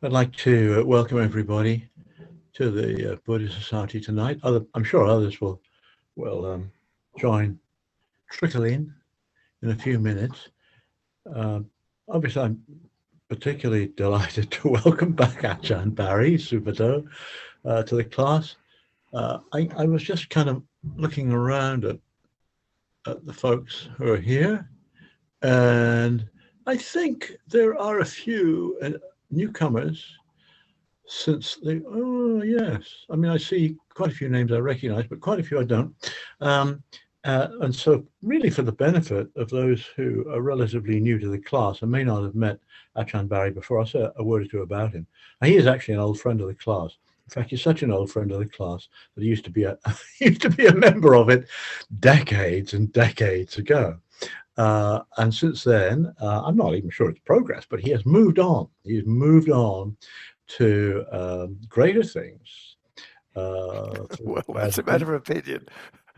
I'd like to welcome everybody to the Buddhist Society tonight. I'm sure others will join, trickle in a few minutes. Uh, Obviously, I'm particularly delighted to welcome back Ajahn Barry Subhaddo to the class. I was just kind of looking around at the folks who are here, and I think there are a few newcomers since oh yes, I mean, I see quite a few names I recognize, but quite a few I don't. And so really for the benefit of those who are relatively new to the class and may not have met Ajahn Barry before, I'll say a word or two about him. He is actually an old friend of the class. In fact, he's such an old friend of the class that he used to be used to be a member of it decades and decades ago. And since then, I'm not even sure it's progress, but he has moved on. He's moved on to greater things. Well, that's a matter of opinion.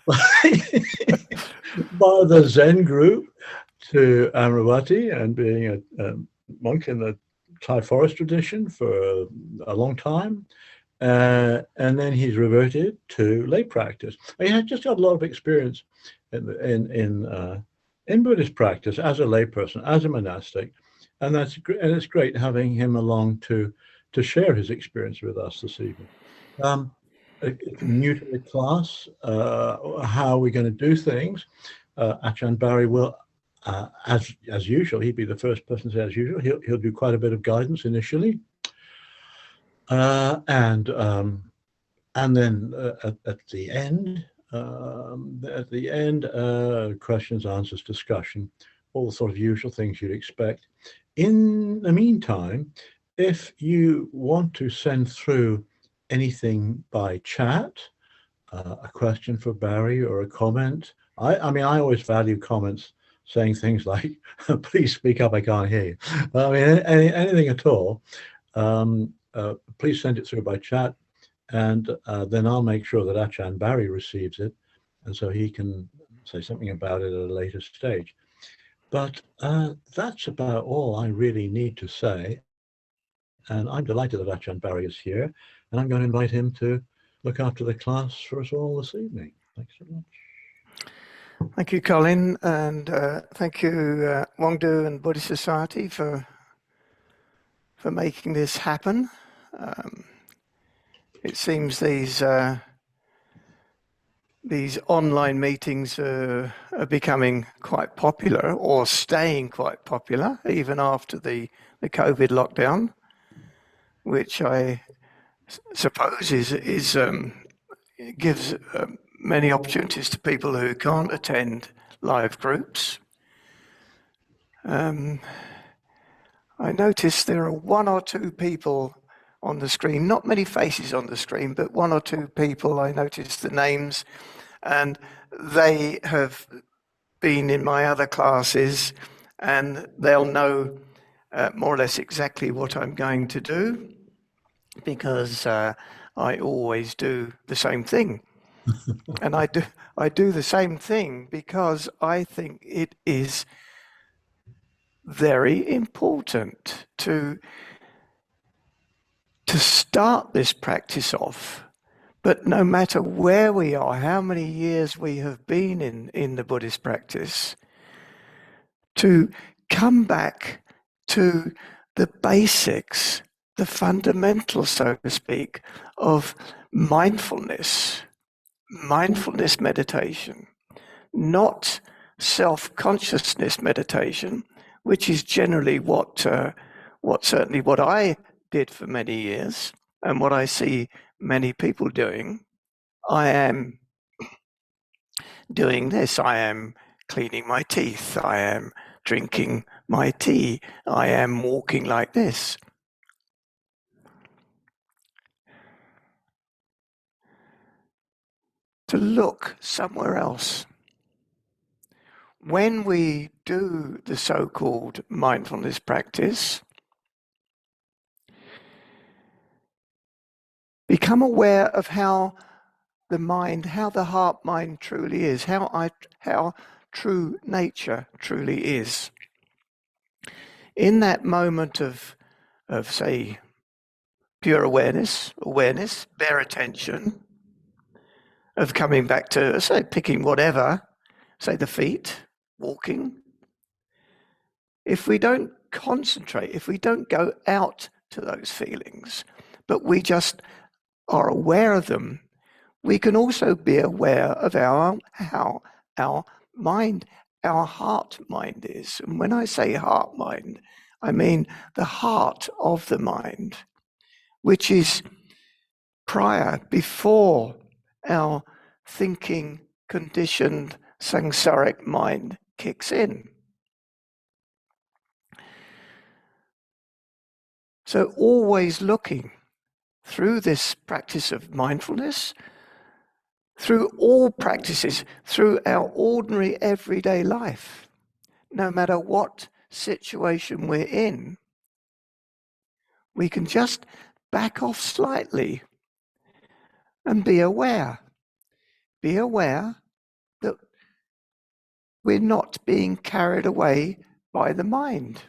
By the Zen group to Amaravati and being a monk in the Thai forest tradition for a long time. And then he's reverted to lay practice. He had just got a lot of experience in Buddhist practice as a layperson, as a monastic, and it's great having him along to share his experience with us this evening. New to the class, how are we going to do things? Ajahn Barry will, as usual, he'd be the first person to say as usual. He'll do quite a bit of guidance initially, and then at the end, questions, answers, discussion, all the sort of usual things you'd expect. In the meantime, if you want to send through anything by chat, a question for Barry or a comment. I mean, I always value comments saying things like, please speak up, I can't hear you. I mean, anything at all, please send it through by chat, and then I'll make sure that Ajahn Barry receives it, and so he can say something about it at a later stage. But that's about all I really need to say. And I'm delighted that Ajahn Barry is here, and I'm going to invite him to look after the class for us all this evening. Thanks so much. Thank you, Colin, and thank you, Wangdu and Buddhist Society for making this happen. It seems these online meetings are becoming quite popular, or staying quite popular, even after the COVID lockdown, which I suppose gives many opportunities to people who can't attend live groups. I noticed there are one or two people on the screen, not many faces on the screen, but one or two people. I noticed the names, and they have been in my other classes, and they'll know more or less exactly what I'm going to do, because I always do the same thing. And I do the same thing because I think it is very important to start this practice off. But no matter where we are, how many years we have been in the Buddhist practice, to come back to the basics, the fundamentals, so to speak, of mindfulness meditation, not self-consciousness meditation, which is generally what I did for many years, and what I see many people doing. I am doing this. I am cleaning my teeth. I am drinking my tea. I am walking like this. To look somewhere else. When we do the so-called mindfulness practice, become aware of how the heart-mind truly is, how true nature truly is. In that moment of say, pure awareness, bare attention, of coming back to, say, picking whatever, say the feet, walking. If we don't concentrate, if we don't go out to those feelings, but we just are aware of them, we can also be aware of how our mind, our heart mind is. And when I say heart mind, I mean the heart of the mind, which is prior, before our thinking, conditioned, samsaric mind kicks in. So always looking through this practice of mindfulness, through all practices, through our ordinary everyday life, no matter what situation we're in, we can just back off slightly and be aware. Be aware that we're not being carried away by the mind,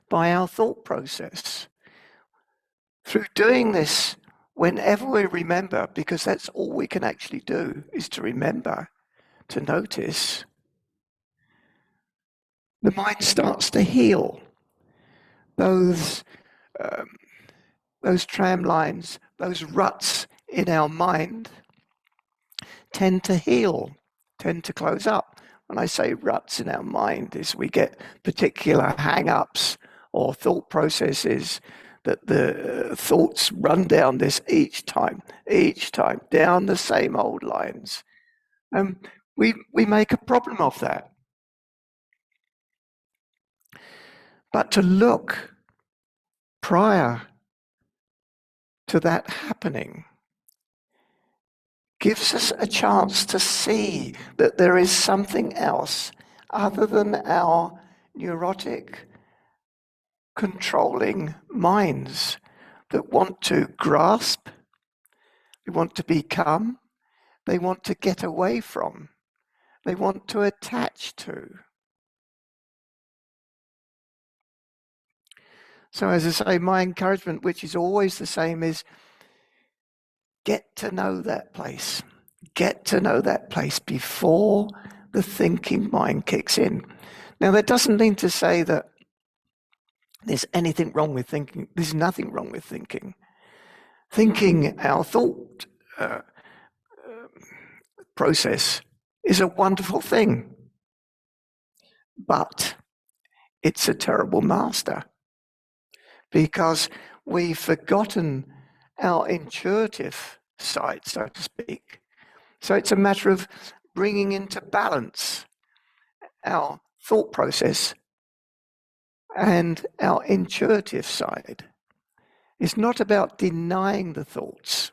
by our thought process. Through doing this, whenever we remember, because that's all we can actually do, is to remember, to notice, the mind starts to heal. Those tram lines, those ruts in our mind tend to heal, tend to close up. When I say ruts in our mind, is we get particular hang-ups or thought processes that the thoughts run down this each time, down the same old lines. We make a problem of that. But to look prior to that happening gives us a chance to see that there is something else other than our neurotic, controlling minds that want to grasp, they want to become, they want to get away from, they want to attach to. So as I say, my encouragement, which is always the same, is get to know that place. Get to know that place before the thinking mind kicks in. Now, that doesn't mean to say that there's anything wrong with thinking. There's nothing wrong with thinking. Thinking, our thought process, is a wonderful thing. But it's a terrible master, because we've forgotten our intuitive side, so to speak. So it's a matter of bringing into balance our thought process and our intuitive side. It's not about denying the thoughts.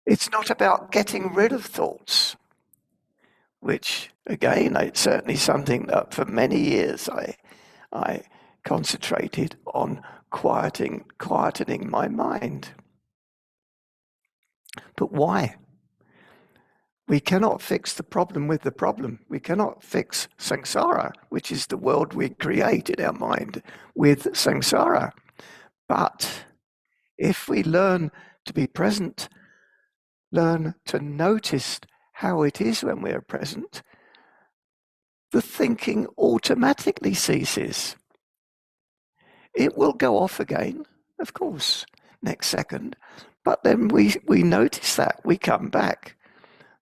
It's not about getting rid of thoughts, which, again, it's certainly something that for many years I concentrated on quietening my mind. But why? We cannot fix the problem with the problem. We cannot fix samsara, which is the world we create in our mind, with samsara. But if we learn to be present, learn to notice how it is when we are present, the thinking automatically ceases. It will go off again, of course, next second, but then we notice that, we come back.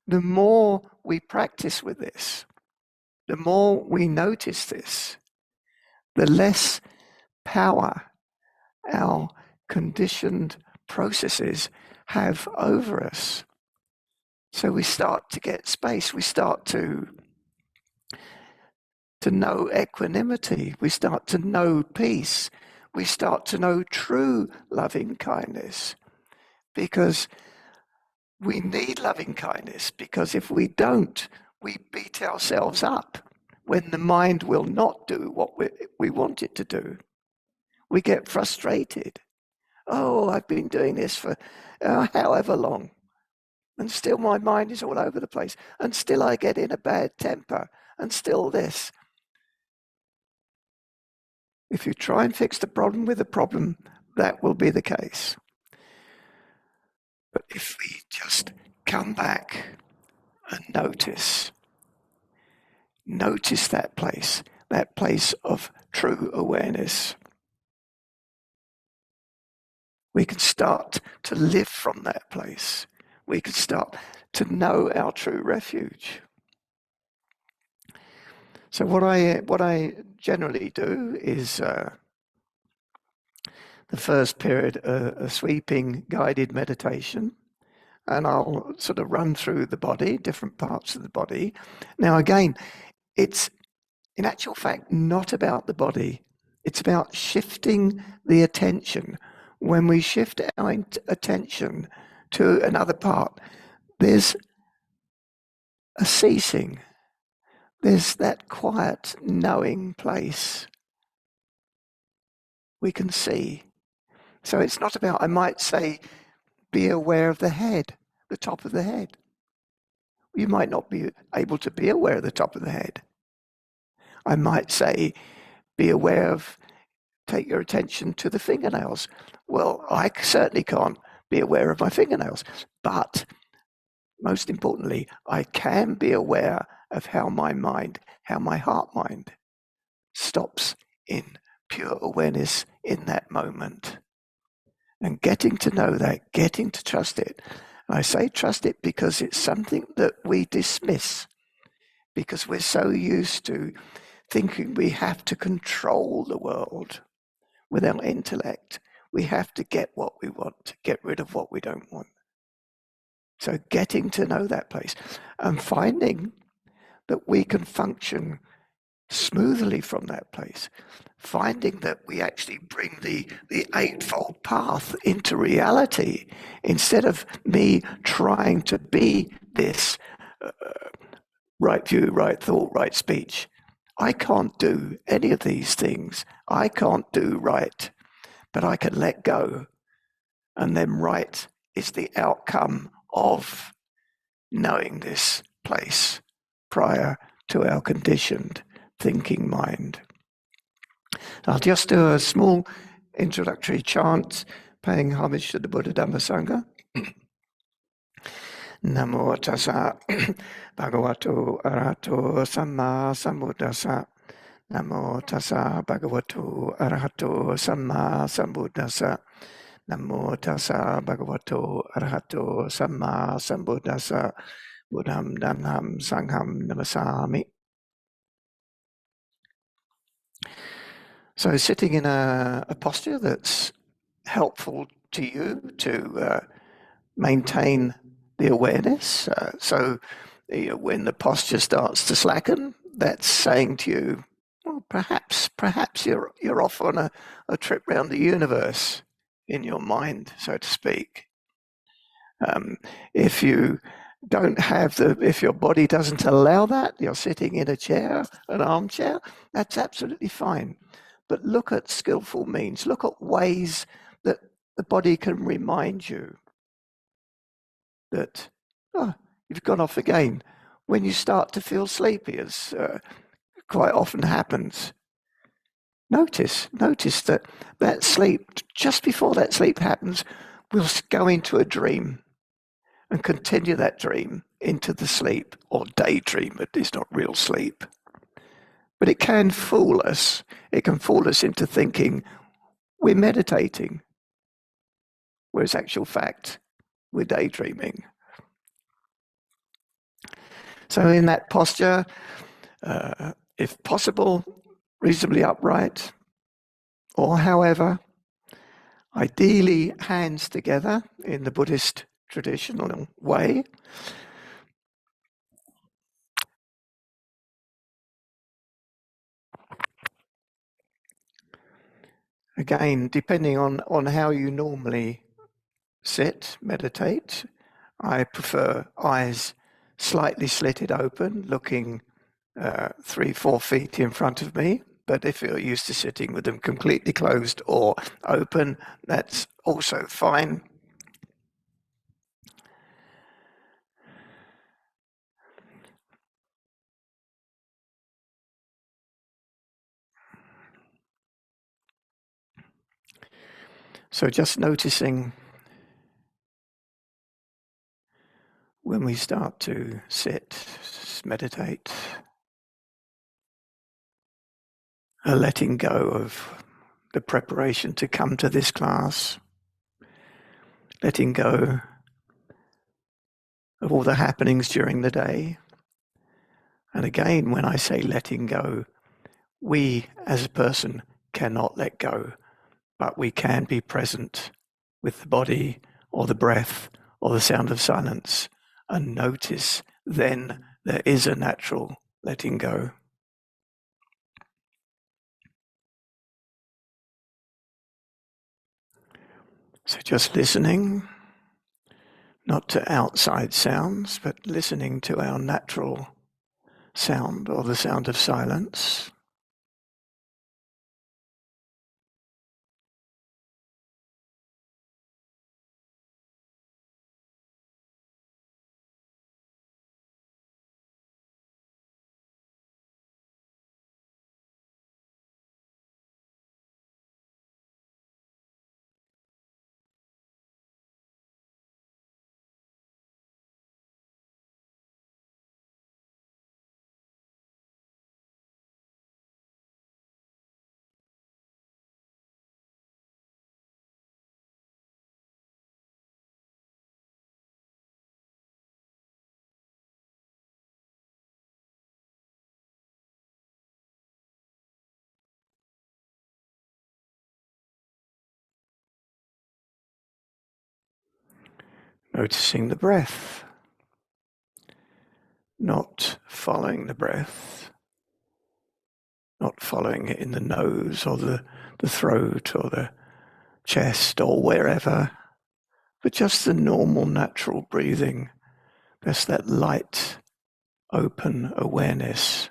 The more we practice with this, the more we notice this, the less power our conditioned processes have over us. So we start to get space, we start to know equanimity, we start to know peace, we start to know true loving kindness, because we need loving kindness, because if we don't, we beat ourselves up when the mind will not do what we want it to do. We get frustrated. Oh, I've been doing this for however long, and still my mind is all over the place, and still I get in a bad temper, and still this. If you try and fix the problem with the problem, that will be the case. But if we just come back and notice that place of true awareness, we can start to live from that place. We can start to know our true refuge. So what I generally do is the first period, a sweeping guided meditation, and I'll sort of run through the body, different parts of the body. Now again, it's in actual fact not about the body. It's about shifting the attention. When we shift our attention to another part, there's a ceasing. There's that quiet knowing place we can see. So it's not about, I might say, be aware of the head, the top of the head. You might not be able to be aware of the top of the head. I might say, be aware of, take your attention to the fingernails. Well, I certainly can't be aware of my fingernails, but most importantly, I can be aware of how my mind, how my heart mind stops in pure awareness in that moment. And getting to know that, getting to trust it. I say trust it because it's something that we dismiss, because we're so used to thinking we have to control the world with our intellect. We have to get what we want, get rid of what we don't want. So getting to know that place and finding that we can function smoothly from that place, finding that we actually bring the Eightfold Path into reality instead of me trying to be this right view, right thought, right speech. I can't do any of these things. I can't do right, but I can let go. And then right is the outcome of knowing this place prior to our conditioned thinking mind. I'll just do a small introductory chant paying homage to the Buddha Dhamma Sangha. Namo tassa bhagavato arahato samma sambuddhassa. Namo tassa bhagavato arahato samma sambuddhassa. Namo tassa bhagavato arahato samma sambuddhassa. Buddham dhammam sangham namasami. So sitting in a posture that's helpful to you to maintain the awareness. So when the posture starts to slacken, that's saying to you, well, perhaps you're off on a trip around the universe in your mind, so to speak. If you don't have if your body doesn't allow that, you're sitting in a chair, an armchair, that's absolutely fine. But look at skillful means, look at ways that the body can remind you that, you've gone off again. When you start to feel sleepy, as quite often happens, notice that sleep, just before that sleep happens, we'll go into a dream and continue that dream into the sleep, or daydream. It is not real sleep. But it can fool us. It can fool us into thinking we're meditating, whereas actual fact, we're daydreaming. So in that posture, if possible, reasonably upright, or however, ideally hands together in the Buddhist traditional way. Again, depending on how you normally sit, meditate, I prefer eyes slightly slitted open, looking 3-4 feet in front of me. But if you're used to sitting with them completely closed or open, that's also fine. So just noticing when we start to sit, meditate, a letting go of the preparation to come to this class, letting go of all the happenings during the day. And again, when I say letting go, we as a person cannot let go, but we can be present with the body or the breath or the sound of silence and notice then there is a natural letting go. So just listening, not to outside sounds, but listening to our natural sound or the sound of silence. Noticing the breath, not following the breath, not following it in the nose or the throat or the chest or wherever, but just the normal natural breathing, just that light, open awareness.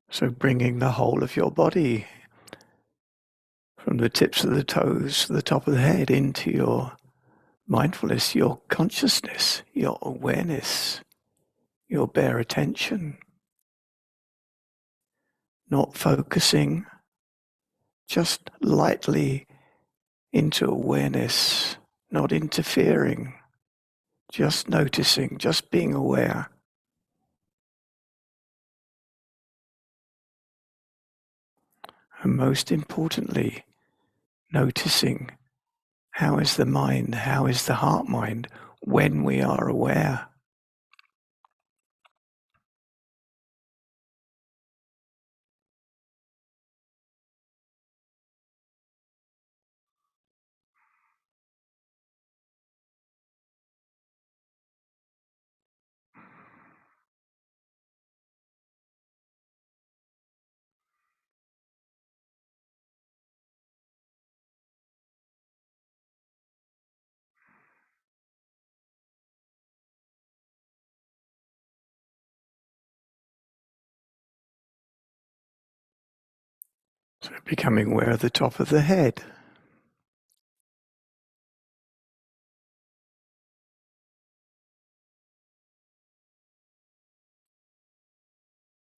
So bringing the whole of your body from the tips of the toes to the top of the head into your mindfulness, your consciousness, your awareness, your bare attention. Not focusing, just lightly into awareness, not interfering, just noticing, just being aware. And most importantly, noticing how is the mind, how is the heart mind when we are aware. So becoming aware of the top of the head.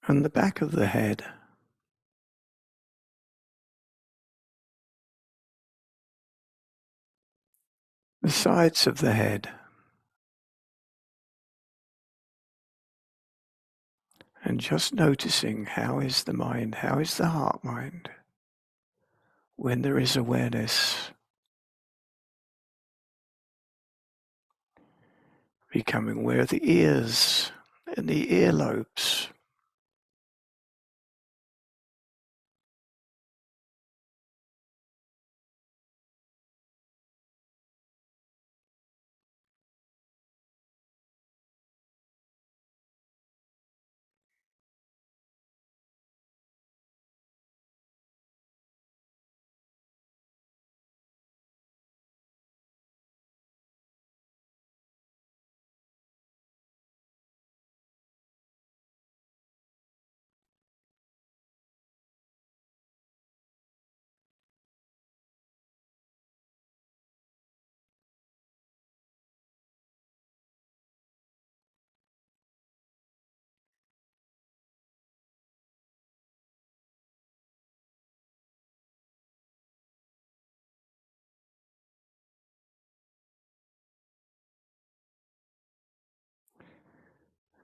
And the back of the head. The sides of the head. And just noticing, how is the mind, how is the heart mind when there is awareness? Becoming aware of the ears and the earlobes.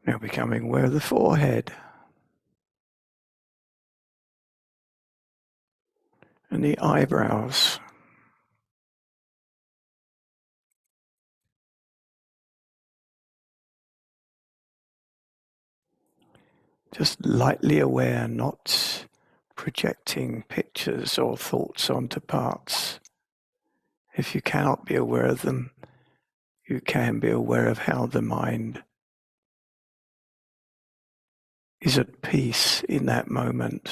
Now becoming aware of the forehead and the eyebrows. Just lightly aware, not projecting pictures or thoughts onto parts. If you cannot be aware of them, you can be aware of how the mind is at peace in that moment.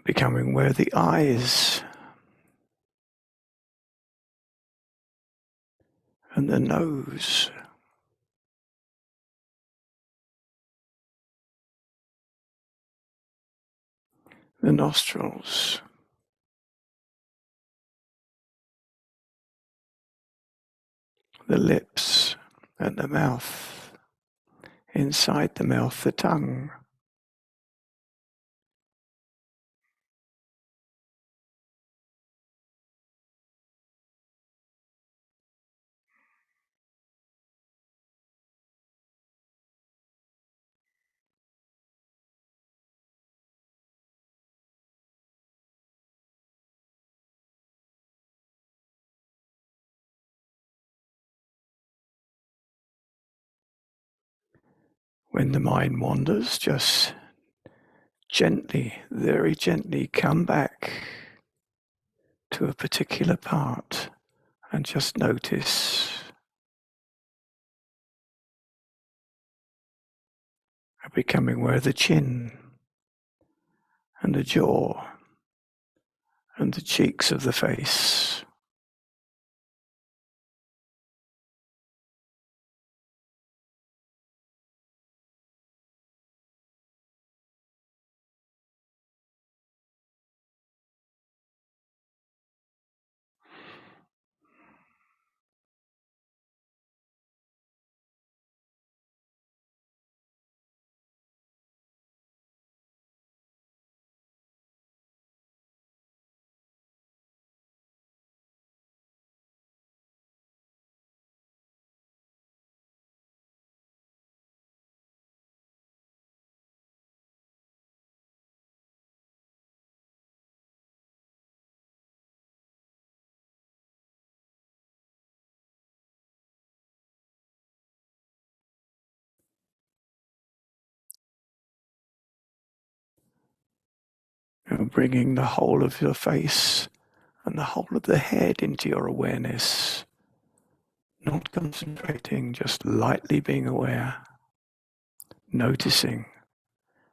Becoming aware of the eyes and the nose. The nostrils. The lips and the mouth. Inside the mouth, the tongue. When the mind wanders, just gently, very gently come back to a particular part and just notice. Becoming aware of the chin and the jaw and the cheeks of the face. You're bringing the whole of your face and the whole of the head into your awareness. Not concentrating, just lightly being aware. Noticing,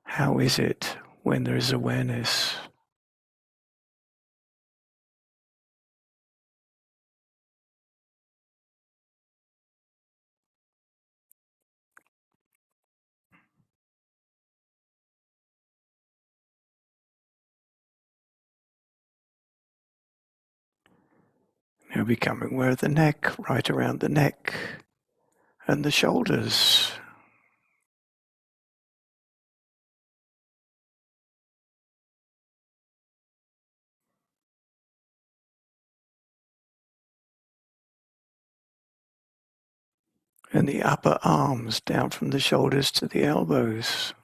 how is it when there is awareness? Now becoming aware of the neck, right around the neck, and the shoulders. And the upper arms down from the shoulders to the elbows.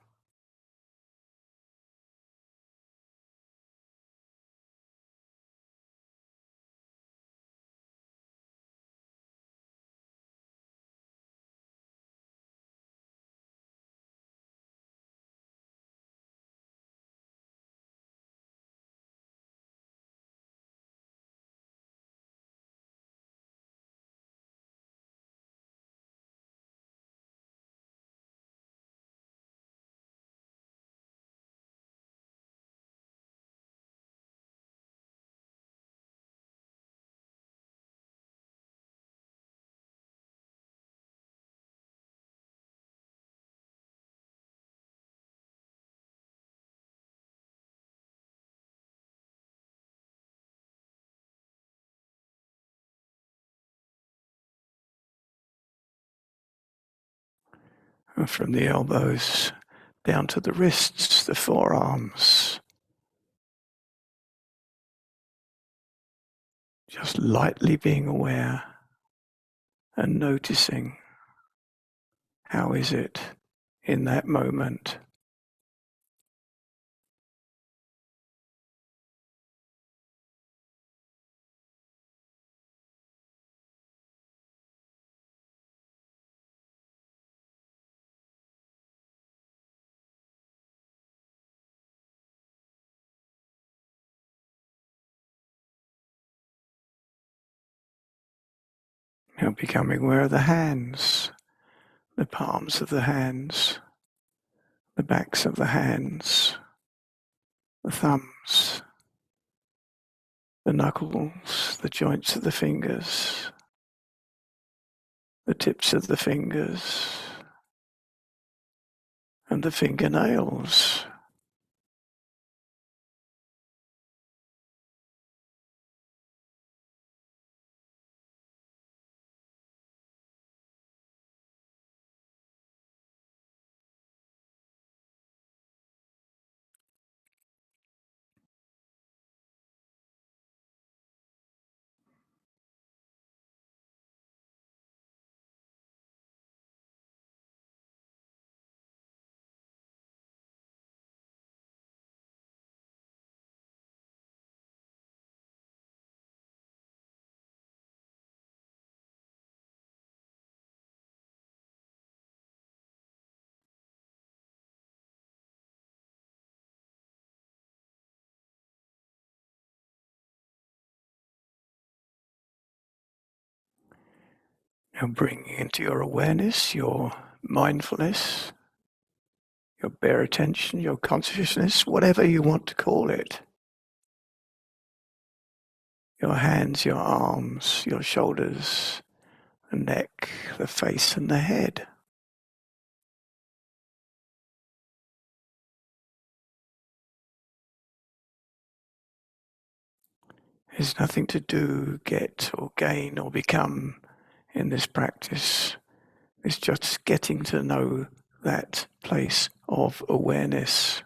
And from the elbows down to the wrists, the forearms. Just lightly being aware and noticing, how is it in that moment? Now becoming aware of the hands, the palms of the hands, the backs of the hands, the thumbs, the knuckles, the joints of the fingers, the tips of the fingers, and the fingernails. Now bringing into your awareness, your mindfulness, your bare attention, your consciousness, whatever you want to call it. Your hands, your arms, your shoulders, the neck, the face and the head. There's nothing to do, get or gain or become in this practice. It's just getting to know that place of awareness.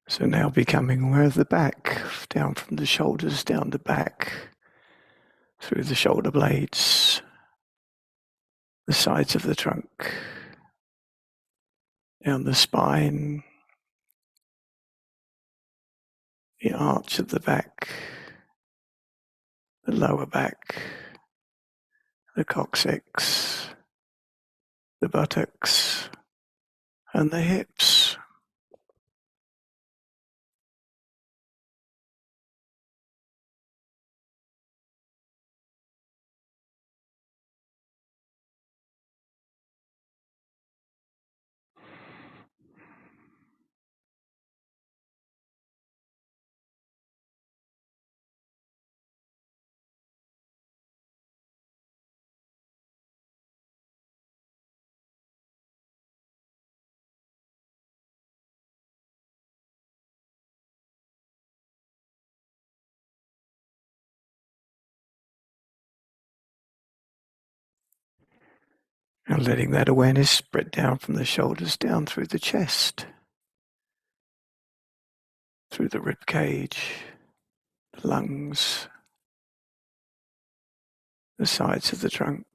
So now becoming aware of the back, down from the shoulders, down the back, through the shoulder blades, the sides of the trunk, down the spine, the arch of the back, the lower back, the coccyx, the buttocks, and the hips. And letting that awareness spread down from the shoulders, down through the chest, through the rib cage, the lungs, the sides of the trunk,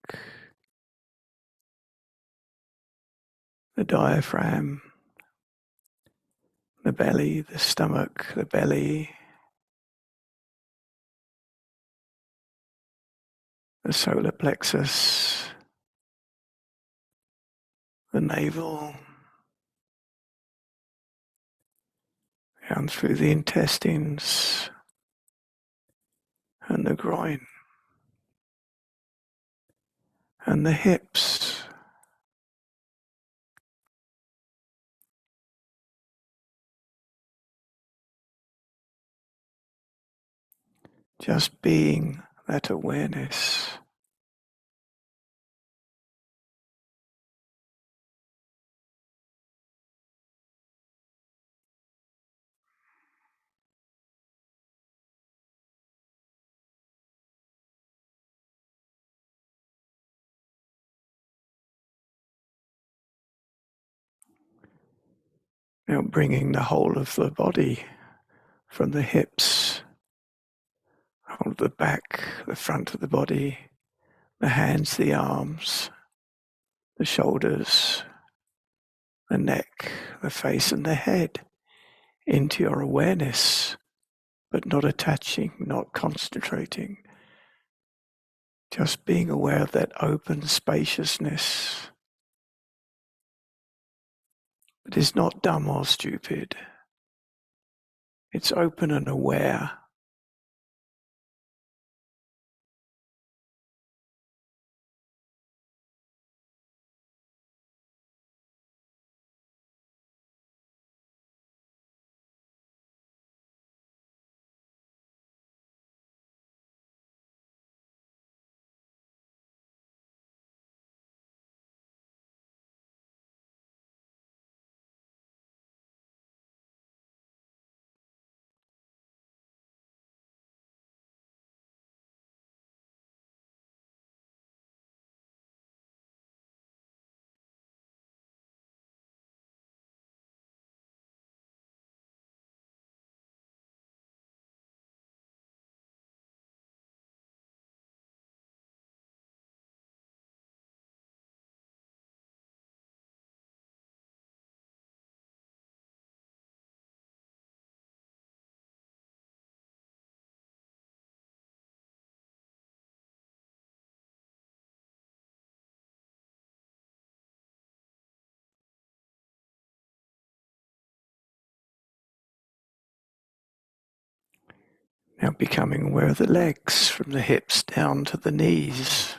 the diaphragm, the belly, the stomach, the belly, the solar plexus, the navel, down through the intestines and the groin and the hips. Just being that awareness. Now bringing the whole of the body from the hips, whole of the back, the front of the body, the hands, the arms, the shoulders, the neck, the face and the head into your awareness, but not attaching, not concentrating, just being aware of that open spaciousness. It is not dumb or stupid. It's open and aware. Now becoming aware of the legs from the hips down to the knees.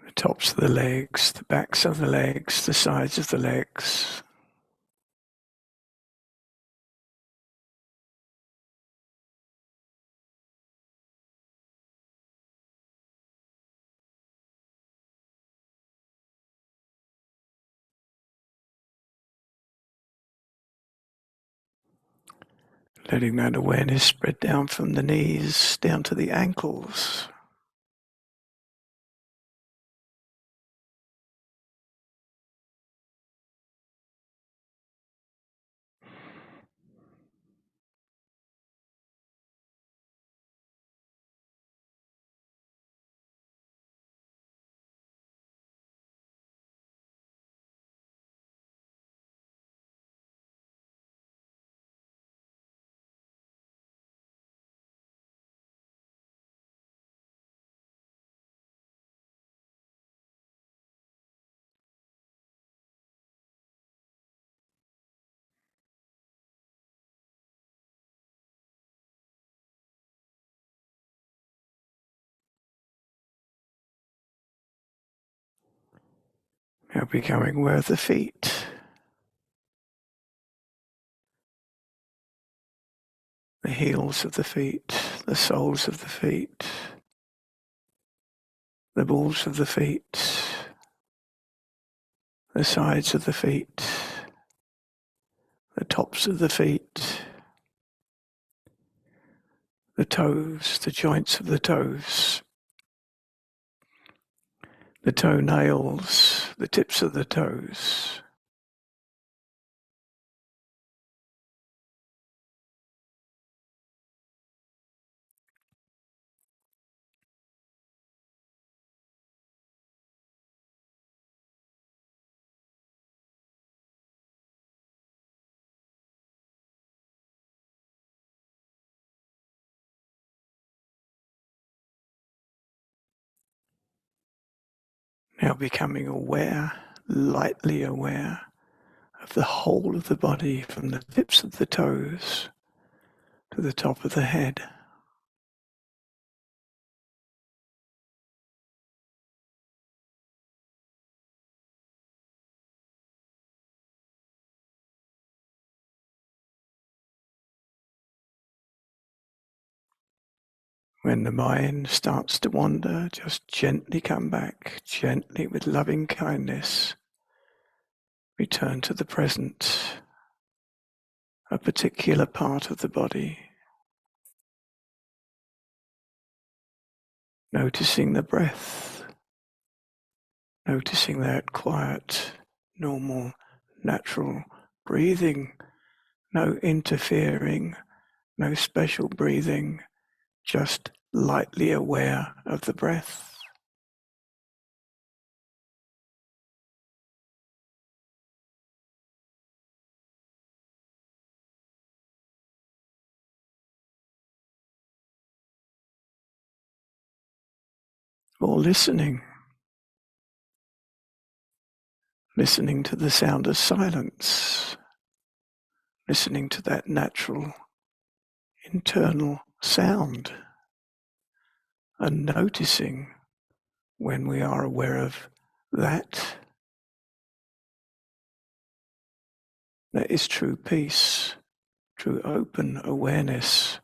The tops of the legs, the backs of the legs, the sides of the legs. Letting that awareness spread down from the knees, down to the ankles. Now becoming aware of the feet. The heels of the feet, the soles of the feet, the balls of the feet, the sides of the feet, the tops of the feet, the toes, the joints of the toes, the toenails, the tips of the toes. Now becoming aware, lightly aware of the whole of the body from the tips of the toes to the top of the head. When the mind starts to wander, just gently come back, gently with loving kindness. Return to the present, a particular part of the body. Noticing the breath, noticing that quiet, normal, natural breathing, no interfering, no special breathing, just lightly aware of the breath. Or listening to the sound of silence, listening to that natural internal sound, and noticing when we are aware of that, that is true peace, true open awareness.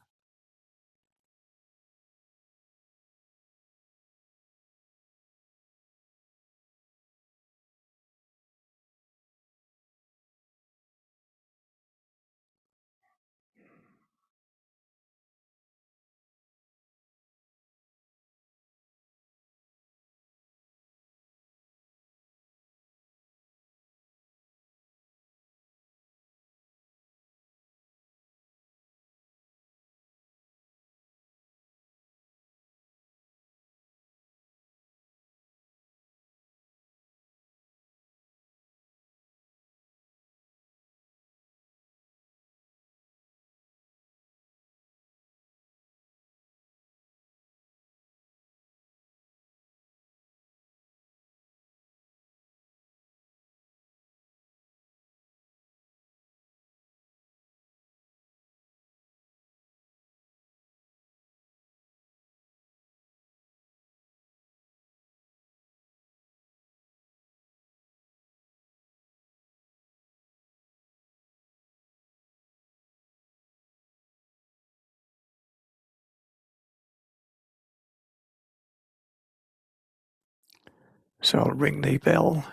So I'll ring the bell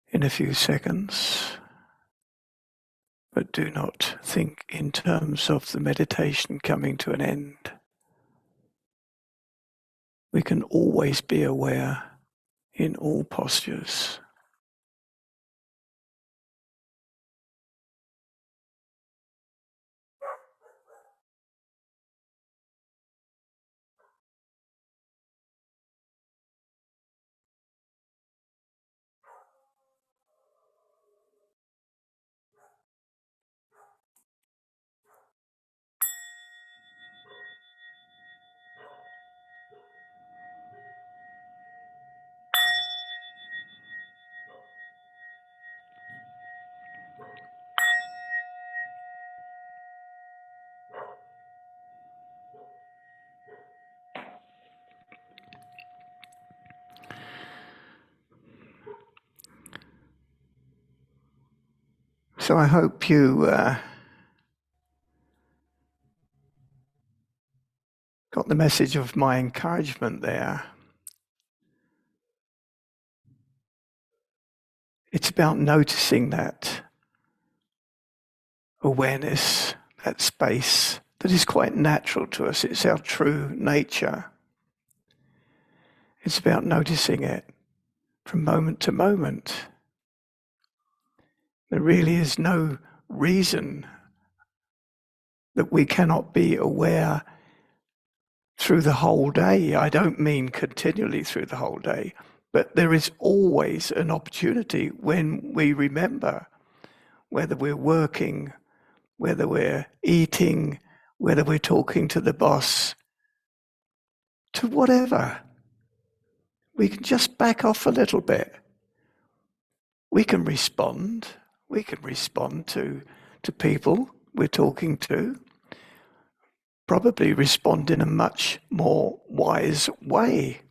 in a few seconds. but do not think in terms of the meditation coming to an end. We can always be aware in all postures. So I hope you got the message of my encouragement there. It's about noticing that awareness, that space that is quite natural to us. It's our true nature. It's about noticing it from moment to moment. There really is no reason that we cannot be aware through the whole day. I don't mean continually through the whole day, but there is always an opportunity when we remember, whether we're working, whether we're eating, whether we're talking to the boss, to whatever. We can just back off a little bit. We can respond. We can respond to people we're talking to. Probably respond in a much more wise way.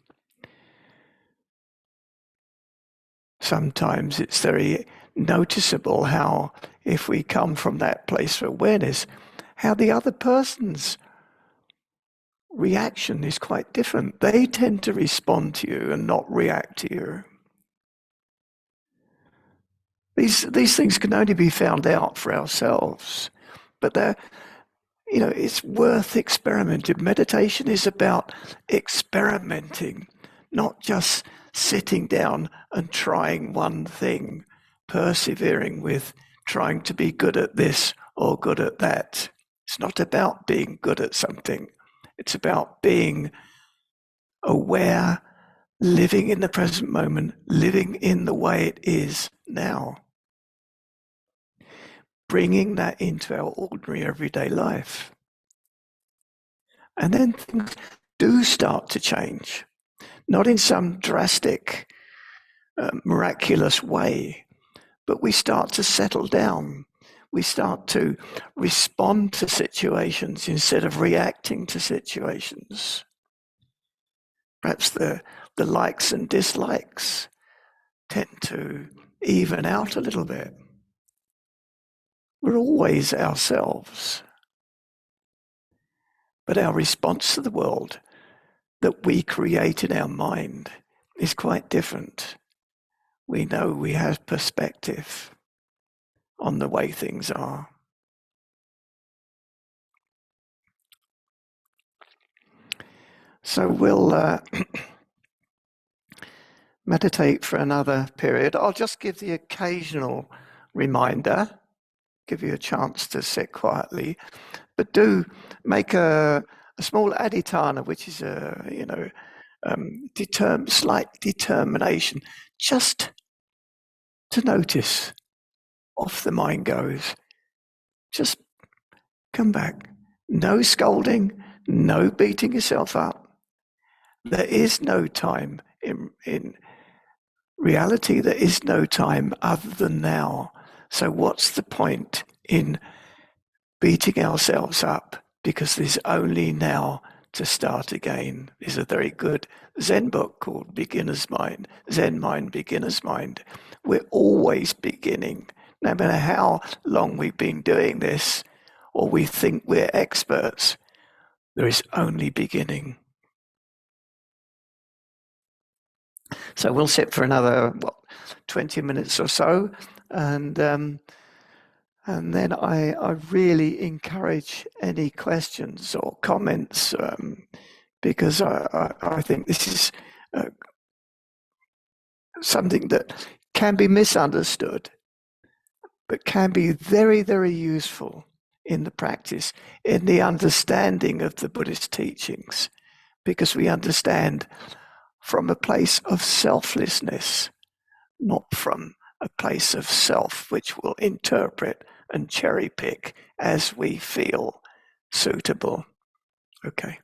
Sometimes it's very noticeable how, if we come from that place of awareness, how the other person's reaction is quite different. They tend to respond to you and not react to you. These things can only be found out for ourselves, but it's worth experimenting. Meditation is about experimenting, not just sitting down and trying one thing, persevering with trying to be good at this or good at that. It's not about being good at something. It's about being aware, living in the present moment, living in the way it is now. Bringing that into our ordinary everyday life. And then things do start to change, not in some drastic, miraculous way, but we start to settle down. We start to respond to situations instead of reacting to situations. Perhaps the likes and dislikes tend to even out a little bit. We're always ourselves. But our response to the world that we create in our mind is quite different. We know we have perspective on the way things are. So we'll meditate for another period. I'll just give the occasional reminder, give you a chance to sit quietly, but do make a small adhitthana, which is slight determination, just to notice. Off the mind goes. Just come back. No scolding, no beating yourself up. There is no time in reality. There is no time other than now. So what's the point in beating ourselves up? Because there's only now to start again. There's a very good Zen book called Beginner's Mind, Zen Mind, Beginner's Mind. We're always beginning. No matter how long we've been doing this, or we think we're experts, there is only beginning. So we'll sit for another 20 minutes or so, and And then I really encourage any questions or comments, because I think this is something that can be misunderstood, but can be very, very useful in the practice, in the understanding of the Buddhist teachings, because we understand from a place of selflessness, not from a place of self, which will interpret and cherry pick as we feel suitable. Okay.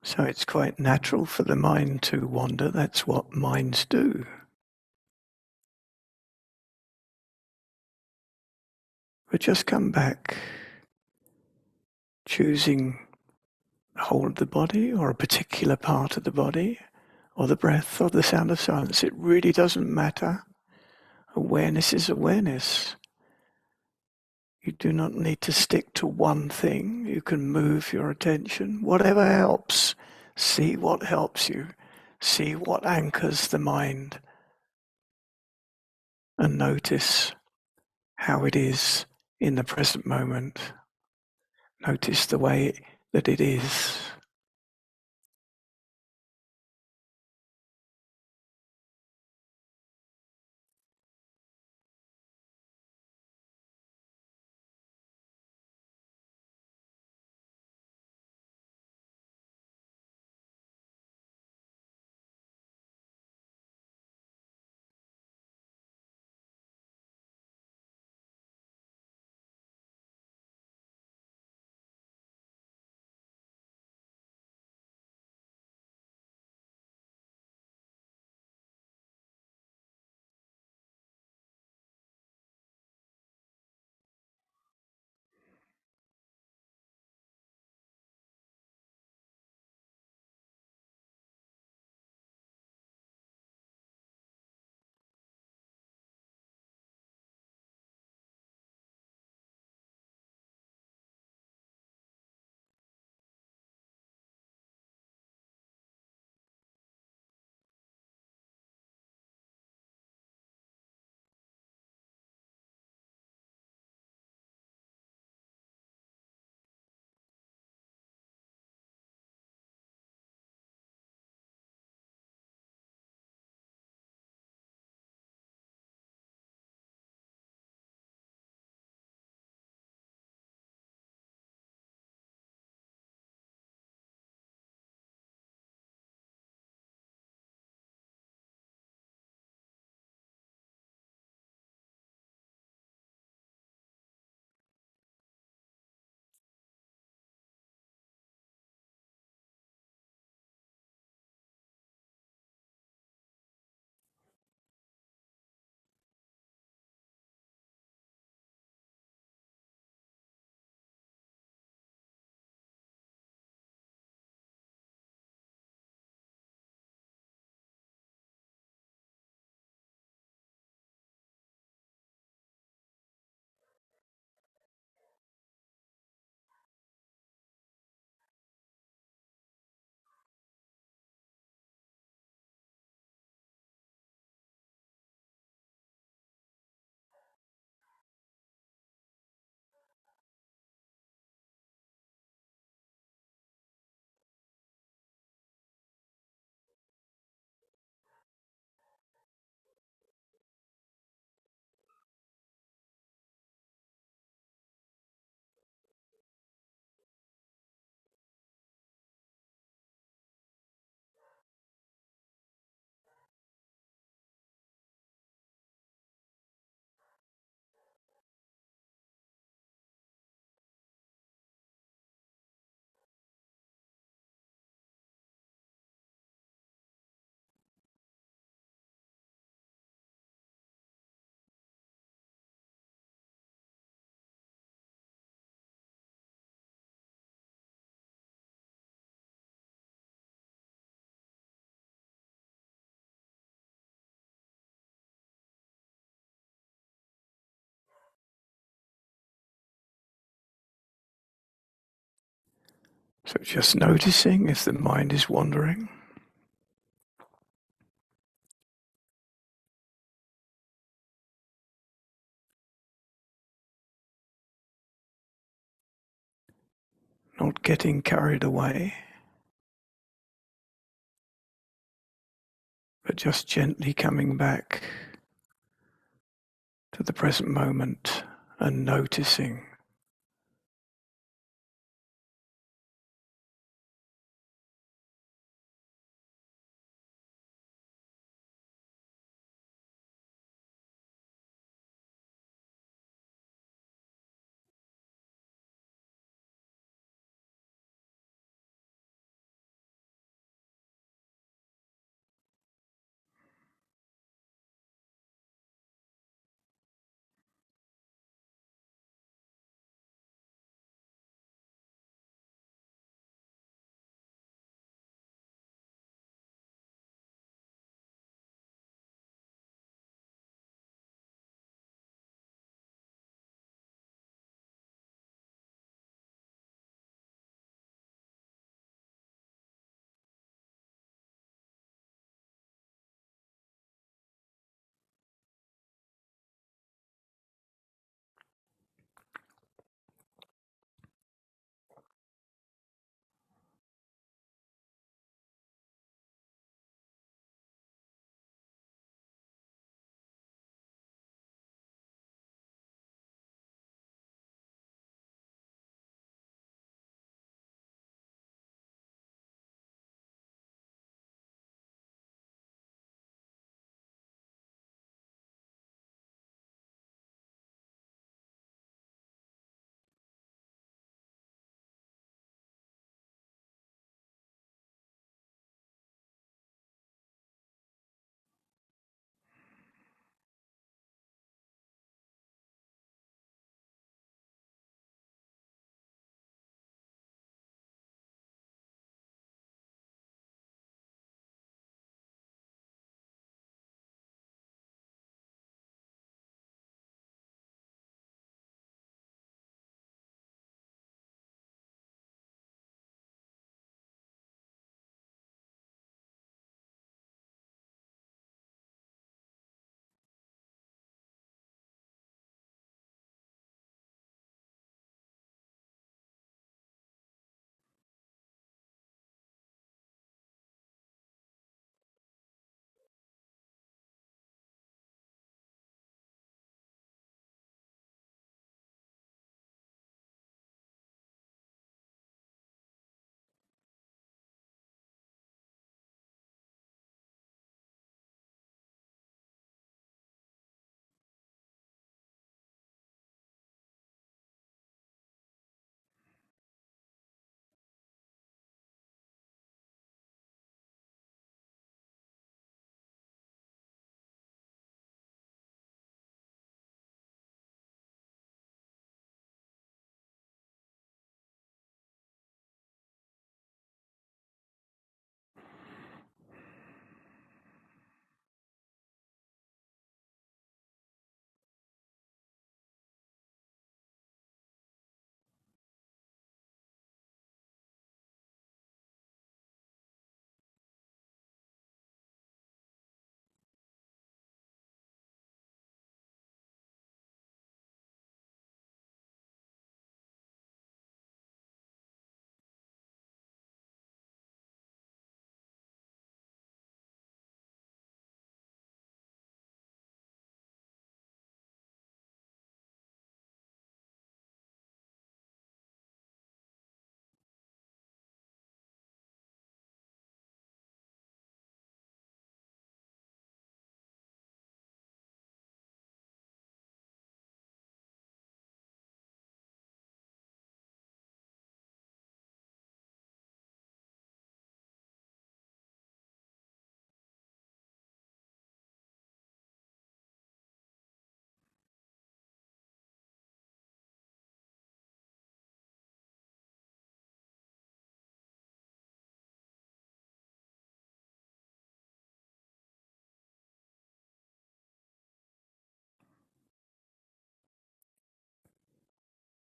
So it's quite natural for the mind to wander. That's what minds do. But just come back, choosing the whole of the body or a particular part of the body or the breath or the sound of silence. It really doesn't matter. Awareness is awareness. You do not need to stick to one thing. You can move your attention. Whatever helps. See what helps you. See what anchors the mind. And notice how it is in the present moment. Notice the way that it is. So just noticing if the mind is wandering. Not getting carried away, but just gently coming back to the present moment and noticing.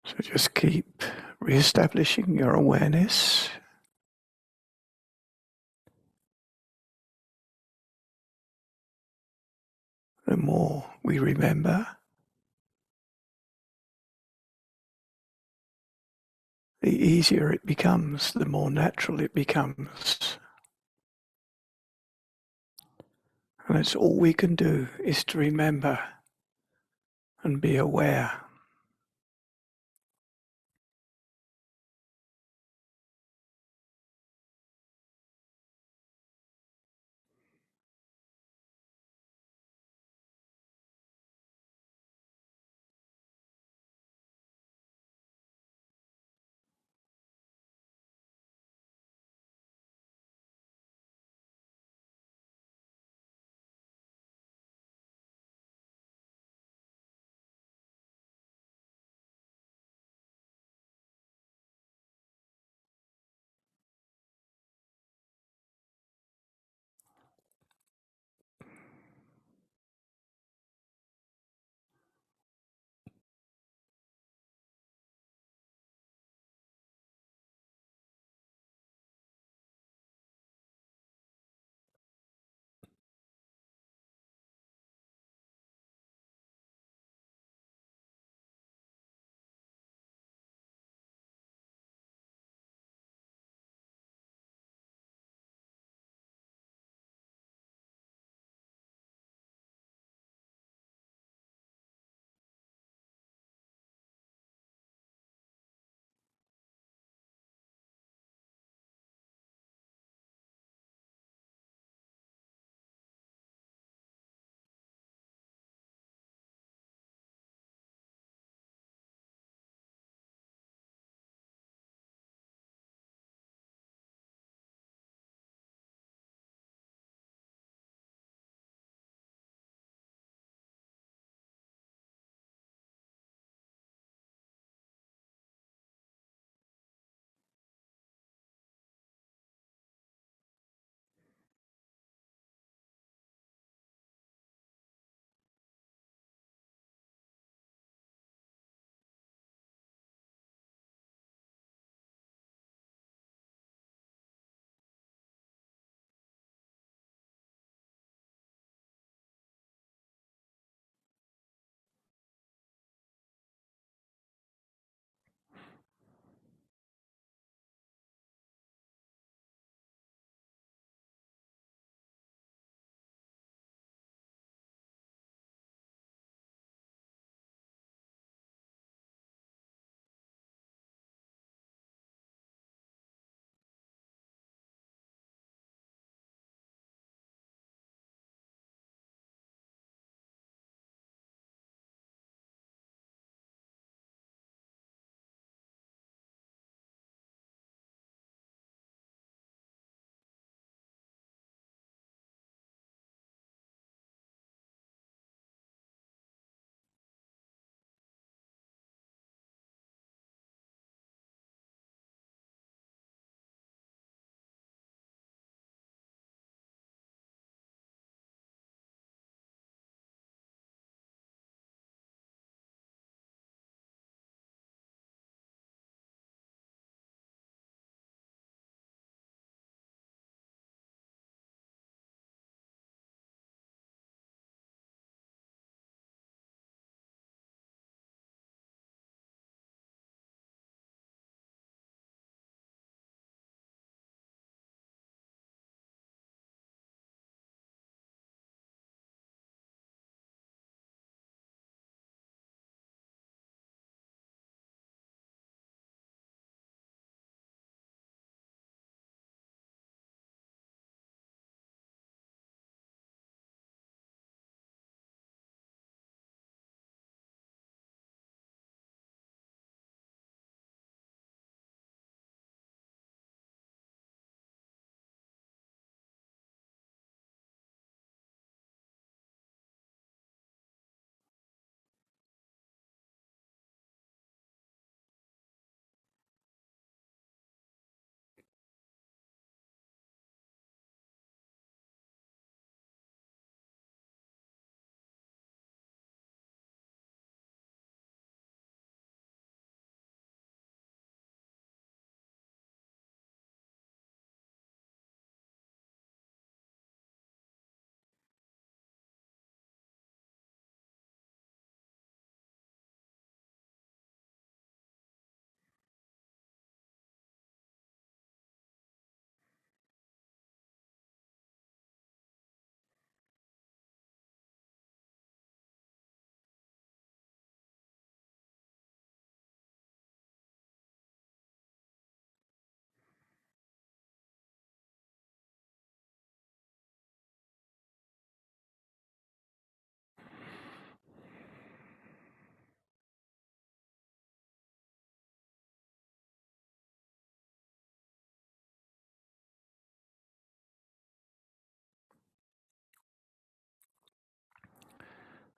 So just keep Re-establishing your awareness. The more we remember, the easier it becomes, the more natural it becomes. And that's all we can do, is to remember and be aware.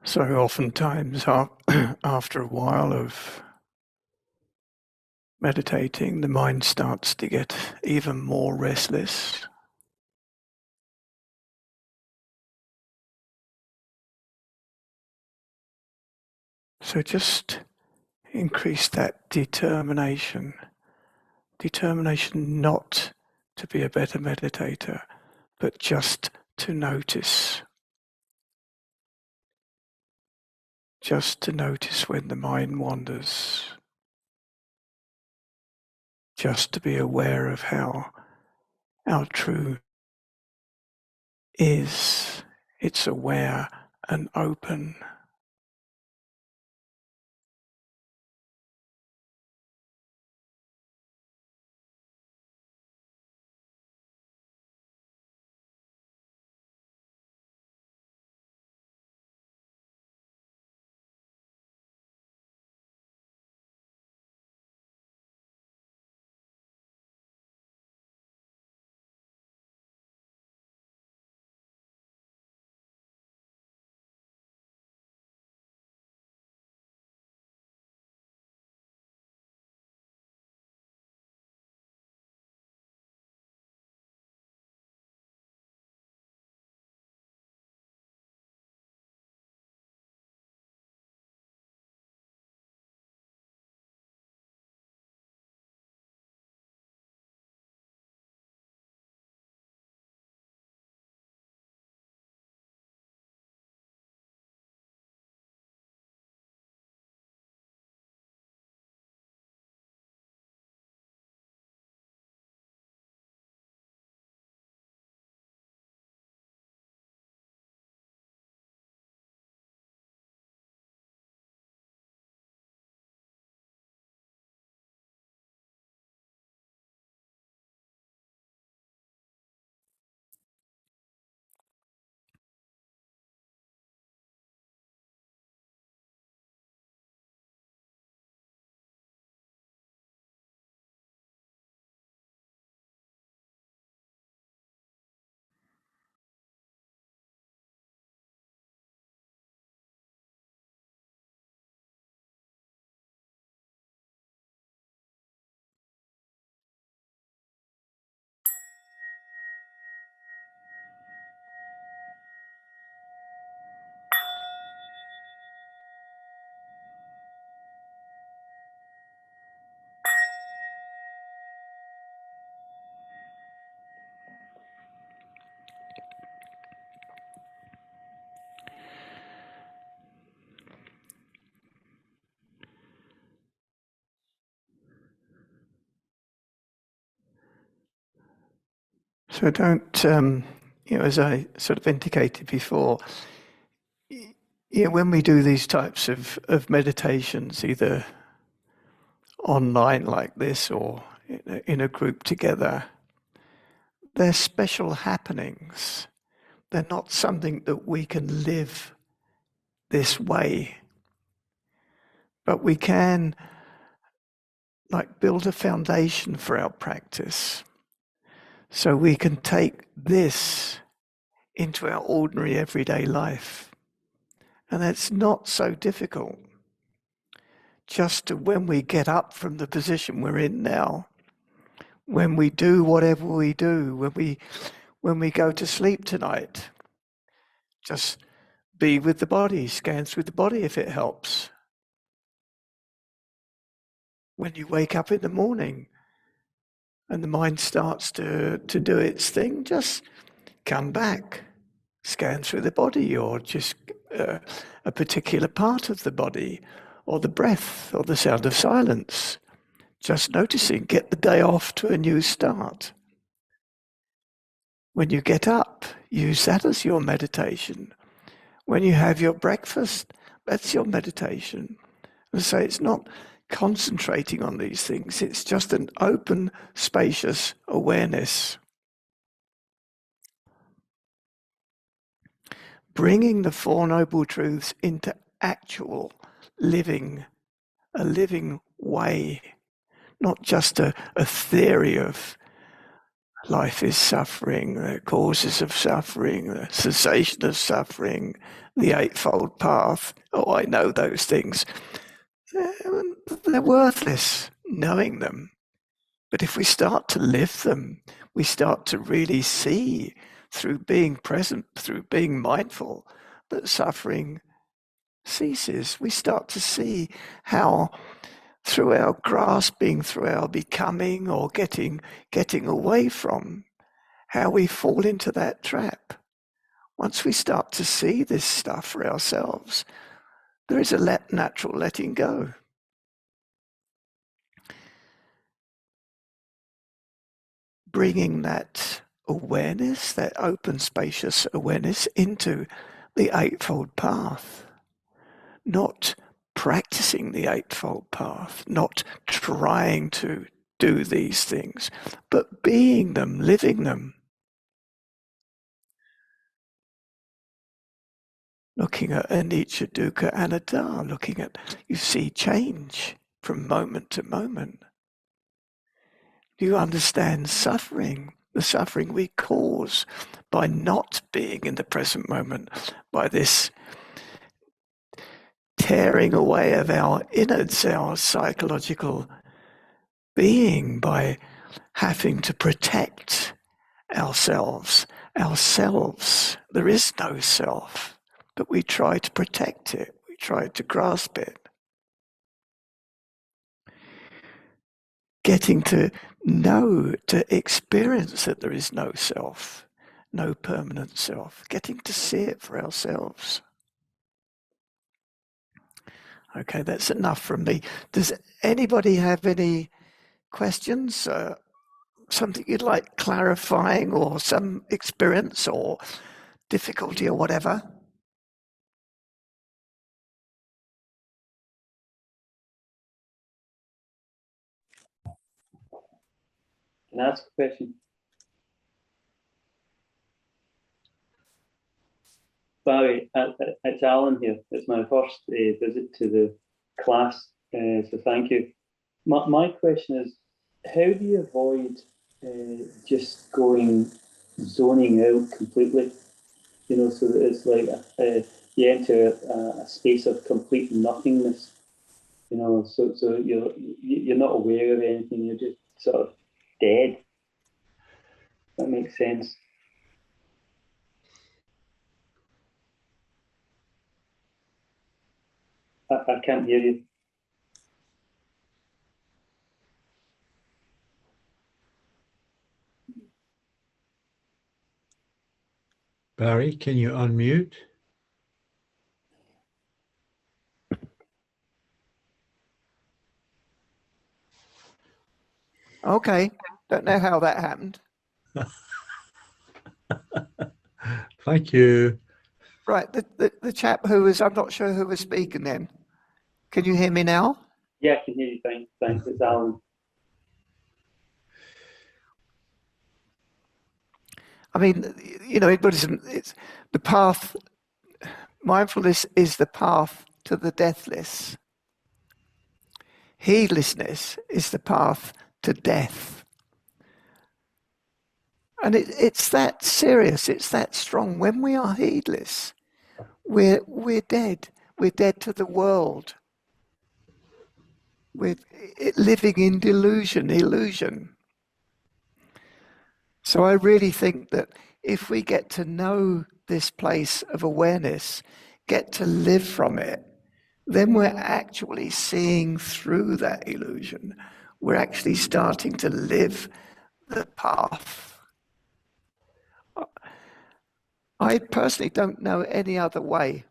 So oftentimes after a while of meditating, the mind starts to get even more restless. So just increase that determination not to be a better meditator, but just to notice. Just to notice when the mind wanders. Just to be aware of how our true is. It's aware and open. So don't, as I sort of indicated before, when we do these types of meditations, either online like this or in a group together, they're special happenings. They're not something that we can live this way, but we can build a foundation for our practice. So we can take this into our ordinary everyday life. And it's not so difficult. Just to, when we get up from the position we're in now, when we do whatever we do, when we go to sleep tonight, just be with the body, scan through the body if it helps. When you wake up in the morning and the mind starts to do its thing, just come back, scan through the body, or just a particular part of the body, or the breath, or the sound of silence. Just noticing, get the day off to a new start. When you get up, use that as your meditation. When you have your breakfast, that's your meditation. And so it's not concentrating on these things, it's just an open, spacious awareness. Bringing the Four Noble Truths into actual living, a living way, not just a theory of life is suffering, the causes of suffering, the cessation of suffering, the Eightfold Path. Oh, I know those things. They're worthless, knowing them. But if we start to live them, we start to really see through being present, through being mindful, that suffering ceases. We start to see how through our grasping, through our becoming or getting away from, how we fall into that trap. Once we start to see this stuff for ourselves, there is a natural letting go. Bringing that awareness, that open, spacious awareness into the Eightfold Path. Not practicing the Eightfold Path, not trying to do these things, but being them, living them. Looking at anicca, dukkha, anatta, looking at, you see change from moment to moment. You understand suffering, the suffering we cause by not being in the present moment, by this tearing away of our innards, our psychological being, by having to protect ourselves. There is no self, but we try to protect it. We try to grasp it. Getting to know, to experience that there is no self, no permanent self. Getting to see it for ourselves. Okay, that's enough from me. Does anybody have any questions? Something you'd like clarifying, or some experience or difficulty or whatever? Can I ask a question? Barry, it's Alan here. It's my first visit to the class, so thank you. My question is, how do you avoid just zoning out completely? You know, so that it's like you enter a space of complete nothingness. You know, so you're not aware of anything. You're just sort of dead. That makes sense. I can't hear you. Barry, can you unmute? Okay, don't know how that happened. Thank you. Right, the chap who was, I'm not sure who was speaking then. Can you hear me now? Yeah, I can hear you fine. Thanks, it's Alan. I mean, you know, in Buddhism, it's the path, mindfulness is the path to the deathless. Heedlessness is the path to death. And it's that serious, it's that strong. When we are heedless, we're dead. We're dead to the world. We're living in illusion. So I really think that if we get to know this place of awareness, get to live from it, then we're actually seeing through that illusion. We're actually starting to live the path. I personally don't know any other way.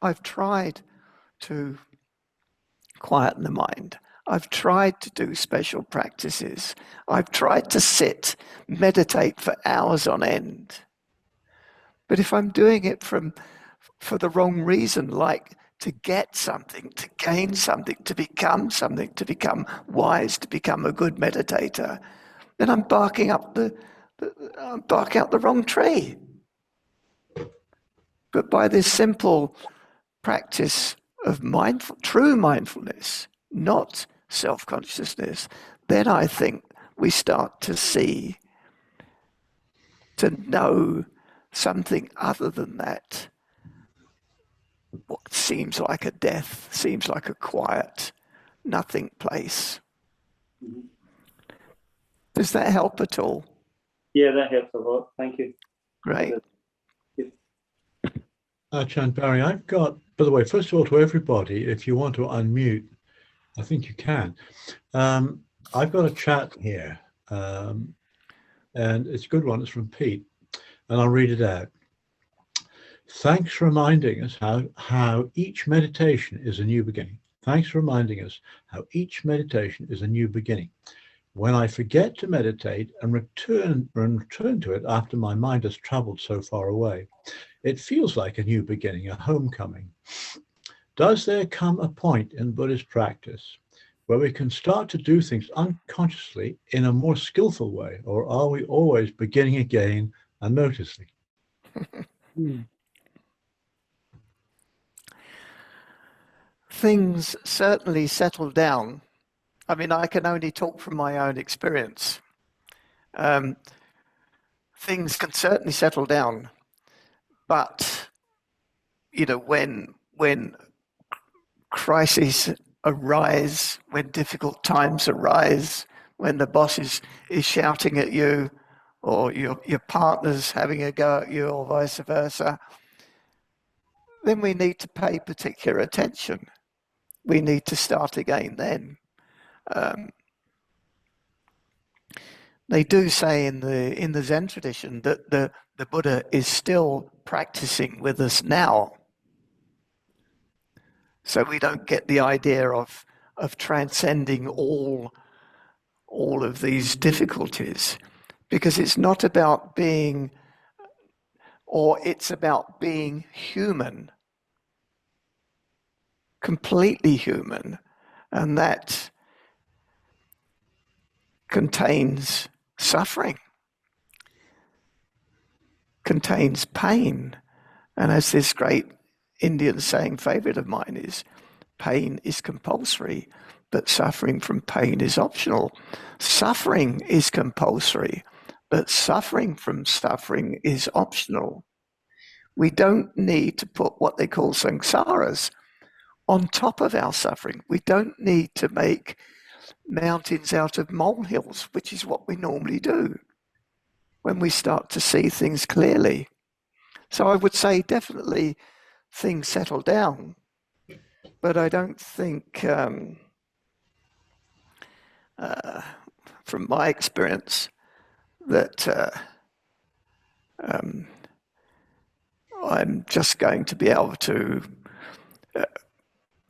I've tried to quieten the mind. I've tried to do special practices. I've tried to sit, meditate for hours on end. But if I'm doing it for the wrong reason, like to get something, to gain something, to become wise, to become a good meditator, then I'm barking up the wrong tree. But by this simple practice of true mindfulness, not self-consciousness, then I think we start to see to know something other than that. What seems like a death, seems like a quiet, nothing place. Mm-hmm. Does that help at all? Yeah, that helps a lot. Thank you. Great. Ajahn Barry, I've got, by the way, first of all, to everybody, if you want to unmute, I think you can. I've got a chat here, and it's a good one. It's from Pete, and I'll read it out. Thanks for reminding us how each meditation is a new beginning. Thanks for reminding us how each meditation is a new beginning. When I forget to meditate and return to it after my mind has traveled so far away, it feels like a new beginning, a homecoming. Does there come a point in Buddhist practice where we can start to do things unconsciously in a more skillful way, or are we always beginning again unnoticedly? Things certainly settle down. I mean, I can only talk from my own experience. Things can certainly settle down, but you know, when crises arise, when difficult times arise, when the boss is shouting at you, or your partner's having a go at you, or vice versa, then we need to pay particular attention. We need to start again then. They do say in the Zen tradition that the Buddha is still practicing with us now. So we don't get the idea of transcending all of these difficulties, because it's not about being, or it's about being human, completely human, and that contains suffering, contains pain. And as this great Indian saying, favorite of mine, is, pain is compulsory, but suffering from pain is optional. Suffering is compulsory, but suffering from suffering is optional. We don't need to put what they call samskaras on top of our suffering. We don't need to make mountains out of molehills, which is what we normally do when we start to see things clearly. So I would say definitely things settle down, but I don't think, from my experience, that I'm just going to be able to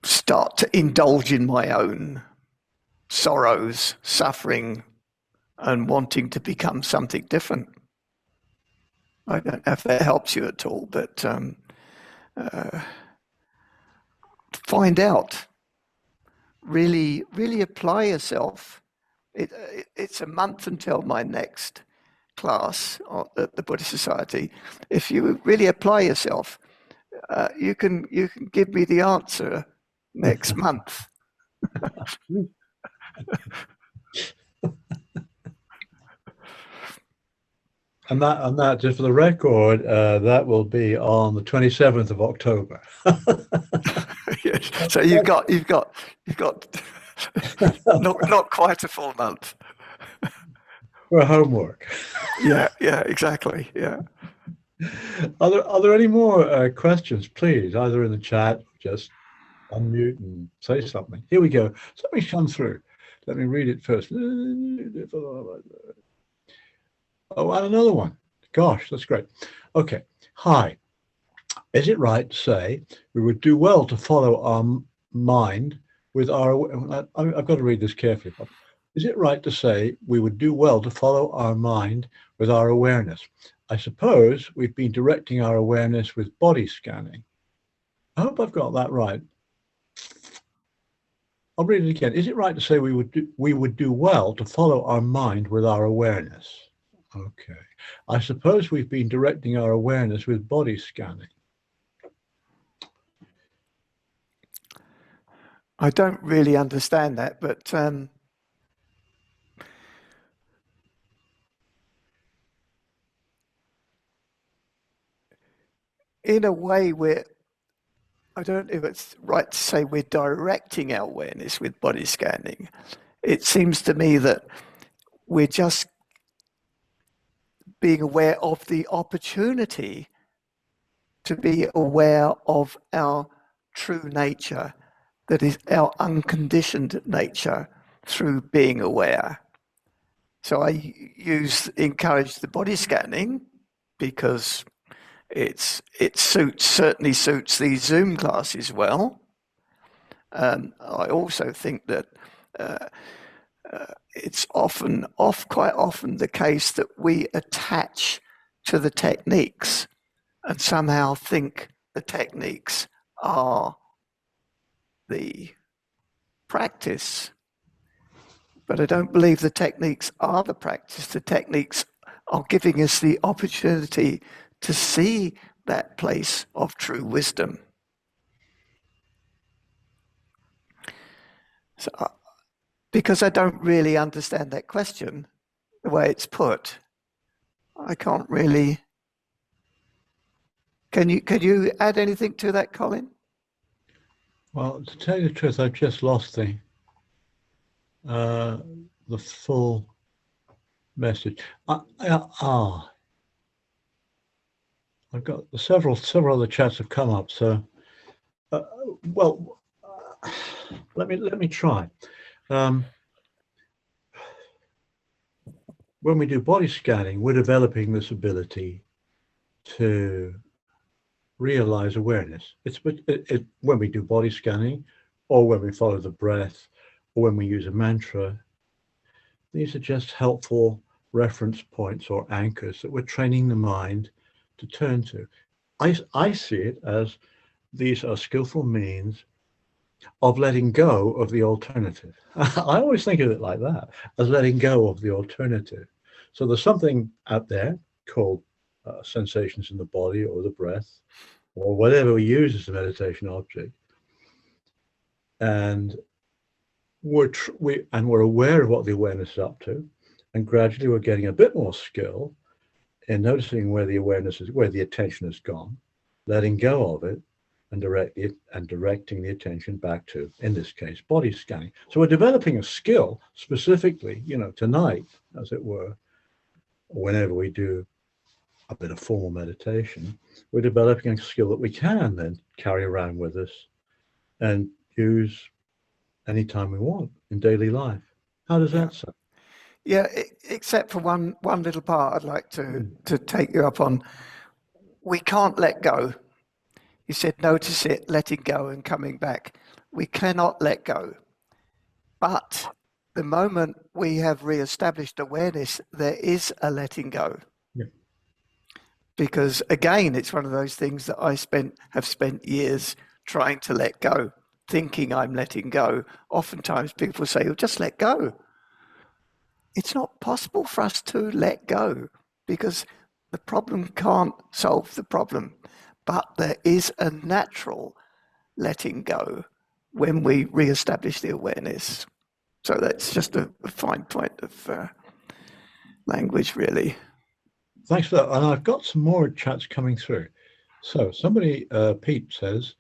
start to indulge in my own sorrows, suffering, and wanting to become something different. I don't know if that helps you at all, but find out. Really apply yourself. It's a month until my next class at the Buddhist Society. If you really apply yourself, you can give me the answer next month. And that, just for the record, that will be on the 27th of October. Yes. So you've got not quite a full month. For homework. Yeah, exactly. Yeah. Are there any more questions, please, either in the chat or just unmute and say something? Here we go. Something's come through. Let me read it first. Oh, and another one. Gosh, that's great. Okay. Hi. Is it right to say we would do well to follow our mind with our... I've got to read this carefully. Is it right to say we would do well to follow our mind with our awareness? I suppose we've been directing our awareness with body scanning. I hope I've got that right. I'll read it again. Is it right to say we would do well to follow our mind with our awareness? Okay. I suppose we've been directing our awareness with body scanning. I don't really understand that, but in a way, I don't know if it's right to say we're directing our awareness with body scanning. It seems to me that we're just being aware of the opportunity to be aware of our true nature, that is our unconditioned nature, through being aware. So I encourage the body scanning because it certainly suits these Zoom classes well. I also think that it's quite often the case that we attach to the techniques and somehow think the techniques are the practice. But I don't believe the techniques are the practice. The techniques are giving us the opportunity to see that place of true wisdom. So, because I don't really understand that question, the way it's put, I can't really. Can you add anything to that, Colin? Well, to tell you the truth, I've just lost the full message. I've got several other chats have come up. So, let me try. When we do body scanning, we're developing this ability to realize awareness. When we do body scanning, or when we follow the breath, or when we use a mantra, these are just helpful reference points or anchors that we're training the mind to turn to. I see it as these are skillful means of letting go of the alternative. I always think of it like that, as letting go of the alternative. So there's something out there called sensations in the body or the breath or whatever we use as a meditation object, and we're aware of what the awareness is up to, and gradually we're getting a bit more skill in noticing where the awareness is, where the attention has gone, letting go of it, and directing the attention back to, in this case, body scanning. So we're developing a skill specifically, tonight, as it were, or whenever we do a bit of formal meditation, we're developing a skill that we can then carry around with us and use anytime we want in daily life. How does that sound? Yeah, except for one little part I'd like to take you up on. We can't let go. You said notice it, letting go and coming back. We cannot let go. But the moment we have re-established awareness, there is a letting go. Yeah. Because again, it's one of those things that I have spent years trying to let go, thinking I'm letting go. Oftentimes people say, oh, just let go. It's not possible for us to let go because the problem can't solve the problem. But there is a natural letting go when we re-establish the awareness. So that's just a fine point of language, really. Thanks for that. And I've got some more chats coming through. So somebody, Pete says,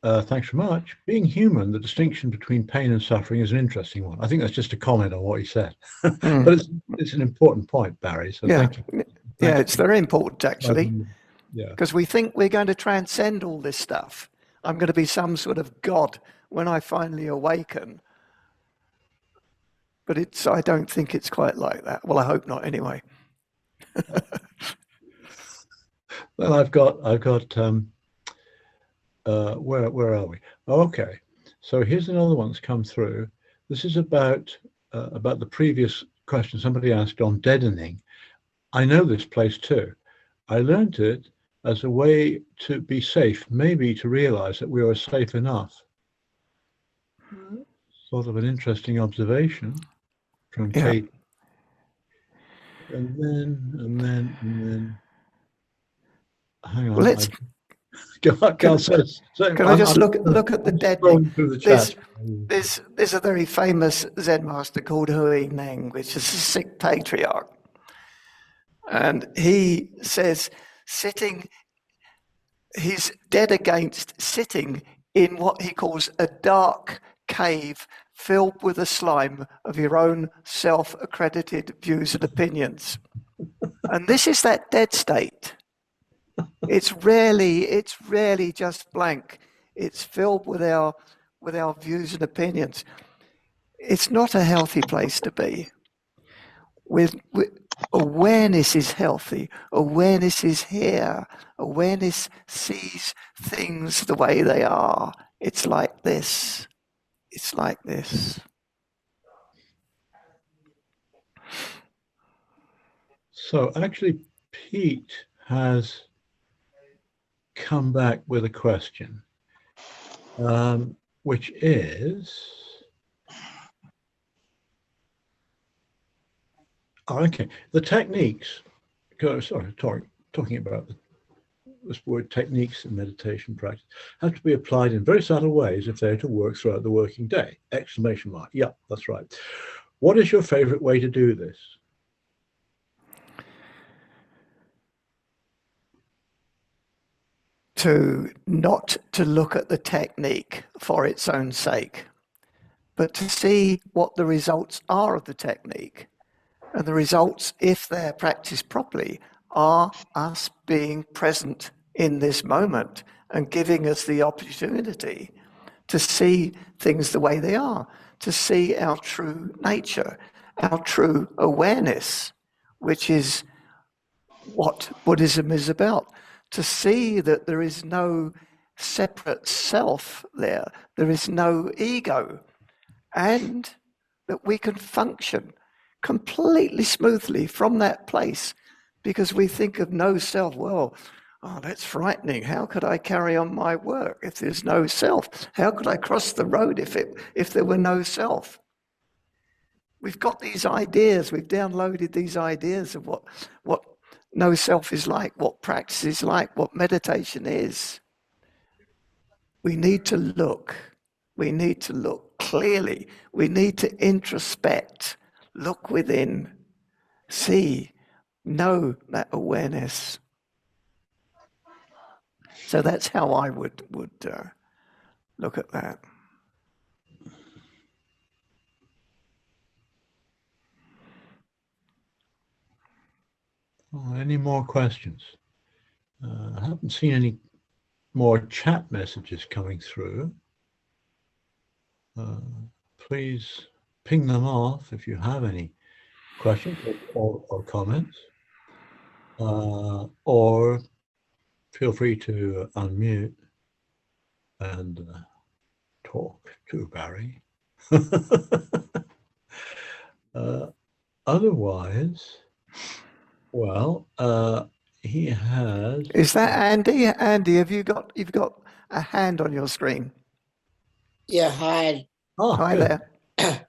thanks very much. Being human, the distinction between pain and suffering is an interesting one. I think that's just a comment on what he said. But it's an important point, Barry. So thank you. Yeah, it's very important, actually. Yeah. Because we think we're going to transcend all this stuff. I'm going to be some sort of God when I finally awaken. But I don't think it's quite like that. Well, I hope not anyway. Well, I've got where are we? Okay. So here's another one that's come through. This is about the previous question somebody asked on deadening. I know this place too. I learned it as a way to be safe, maybe to realize that we are safe enough. Sort of an interesting observation from Kate. And then hang on. Well, can I just look at the deadening? There's a very famous Zen master called Hui Neng, which is a Sikh patriarch. And he says, sitting he's dead against sitting in what he calls a dark cave filled with the slime of your own self-accredited views and opinions. And this is that dead state. It's rarely just blank. It's filled with our views and opinions. It's not a healthy place to be. With awareness is healthy. Awareness is here. Awareness sees things the way they are. It's like this. It's like this. So actually, Pete has come back with a question, which is, okay, the techniques, sorry, talking about this word techniques in meditation practice, have to be applied in very subtle ways if they're to work throughout the working day. Exclamation mark. Yeah, that's right. What is your favorite way to do this? Not to look at the technique for its own sake, but to see what the results are of the technique. And the results, if they're practiced properly, are us being present in this moment and giving us the opportunity to see things the way they are, to see our true nature, our true awareness, which is what Buddhism is about. To see that there is no separate self there, there is no ego, and that we can function completely smoothly from that place, because we think of no self. Well, oh, that's frightening. How could I carry on my work if there's no self? How could I cross the road if there were no self? We've got these ideas, we've downloaded these ideas of what no self is like, what practice is like, what meditation is. We need to look. We need to look clearly. We need to introspect, look within, see, know that awareness. So that's how I would look at that. Oh, any more questions? I haven't seen any more chat messages coming through. Please ping them off if you have any questions or comments, or feel free to unmute and talk to Barry. Otherwise, well, he has. Is that Andy? Andy, you've got a hand on your screen? Yeah, hi. Oh, hi good. there.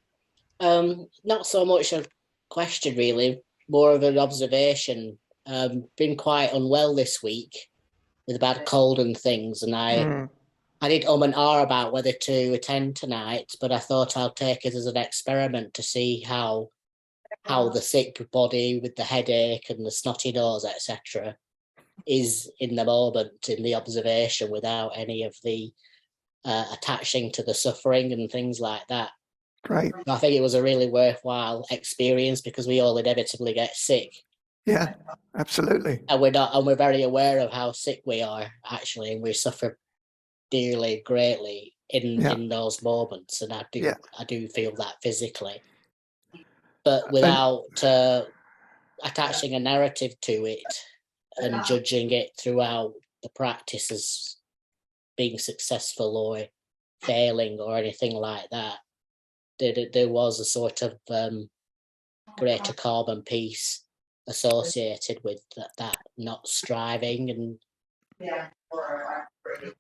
Not so much a question really, more of an observation. Been quite unwell this week with a bad cold and things, and I did and ah about whether to attend tonight, but I thought I'll take it as an experiment to see how the sick body with the headache and the snotty nose, etc., is in the moment, in the observation, without any of the attaching to the suffering and things like that. Great. I think it was a really worthwhile experience because we all inevitably get sick. Yeah, absolutely. And we're very aware of how sick we are actually, and we suffer dearly, greatly in those moments. And I do feel that physically, but without attaching a narrative to it and judging it throughout the practice as being successful or failing or anything like that. There was a sort of greater calm and peace associated with that not striving. And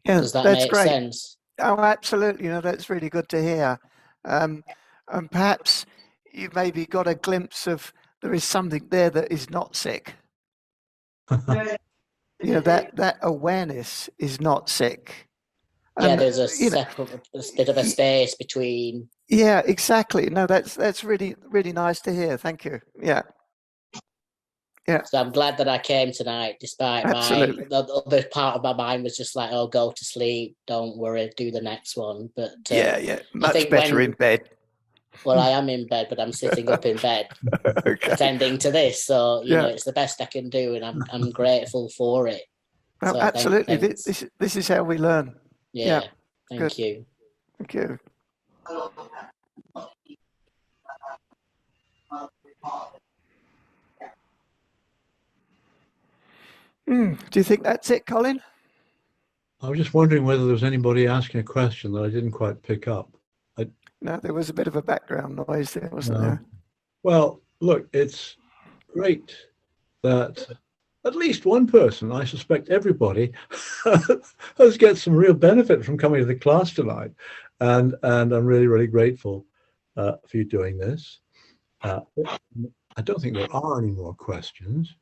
does that make sense? Oh, absolutely. That's really good to hear. And perhaps you maybe got a glimpse of there is something there that is not sick. That awareness is not sick. Yeah, there's a bit of a space between. Yeah, exactly. No, that's really, really nice to hear. Thank you. Yeah. Yeah. So I'm glad that I came tonight, despite the other part of my mind was just like, oh, go to sleep, don't worry, do the next one. But much better in bed. Well, I am in bed, but I'm sitting up in bed attending to this. So, you know, it's the best I can do, and I'm grateful for it. Oh, so absolutely. This is how we learn. Yeah. Thank you. Thank you. Do you think that's it, Colin? I was just wondering whether there was anybody asking a question that I didn't quite pick up. No, there was a bit of a background noise there, wasn't there? Well, look, it's great that at least one person, I suspect everybody, has got some real benefit from coming to the class tonight. And I'm really, really grateful for you doing this. I don't think there are any more questions.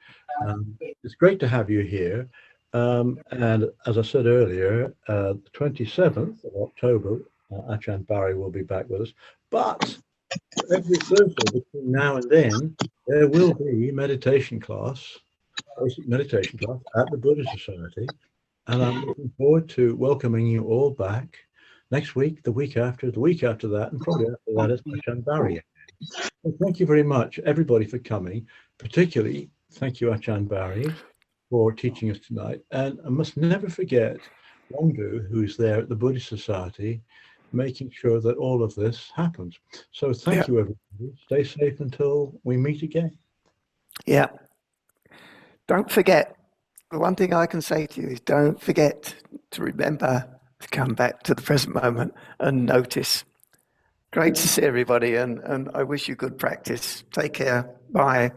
It's great to have you here. And as I said earlier, the 27th of October, Ajahn Barry will be back with us. But every Thursday between now and then, there will be meditation class, basic meditation class at the Buddhist Society. And I'm looking forward to welcoming you all back next week, the week after that, and probably after that, it's Ajahn Barry. Well, thank you very much, everybody, for coming. Particularly, thank you, Ajahn Barry, for teaching us tonight. And I must never forget Wondu, who's there at the Buddhist Society, making sure that all of this happens. So thank you, everybody. Stay safe until we meet again. Yeah. Don't forget, the one thing I can say to you is don't forget to remember to come back to the present moment and notice. Great to see everybody, and I wish you good practice. Take care. Bye.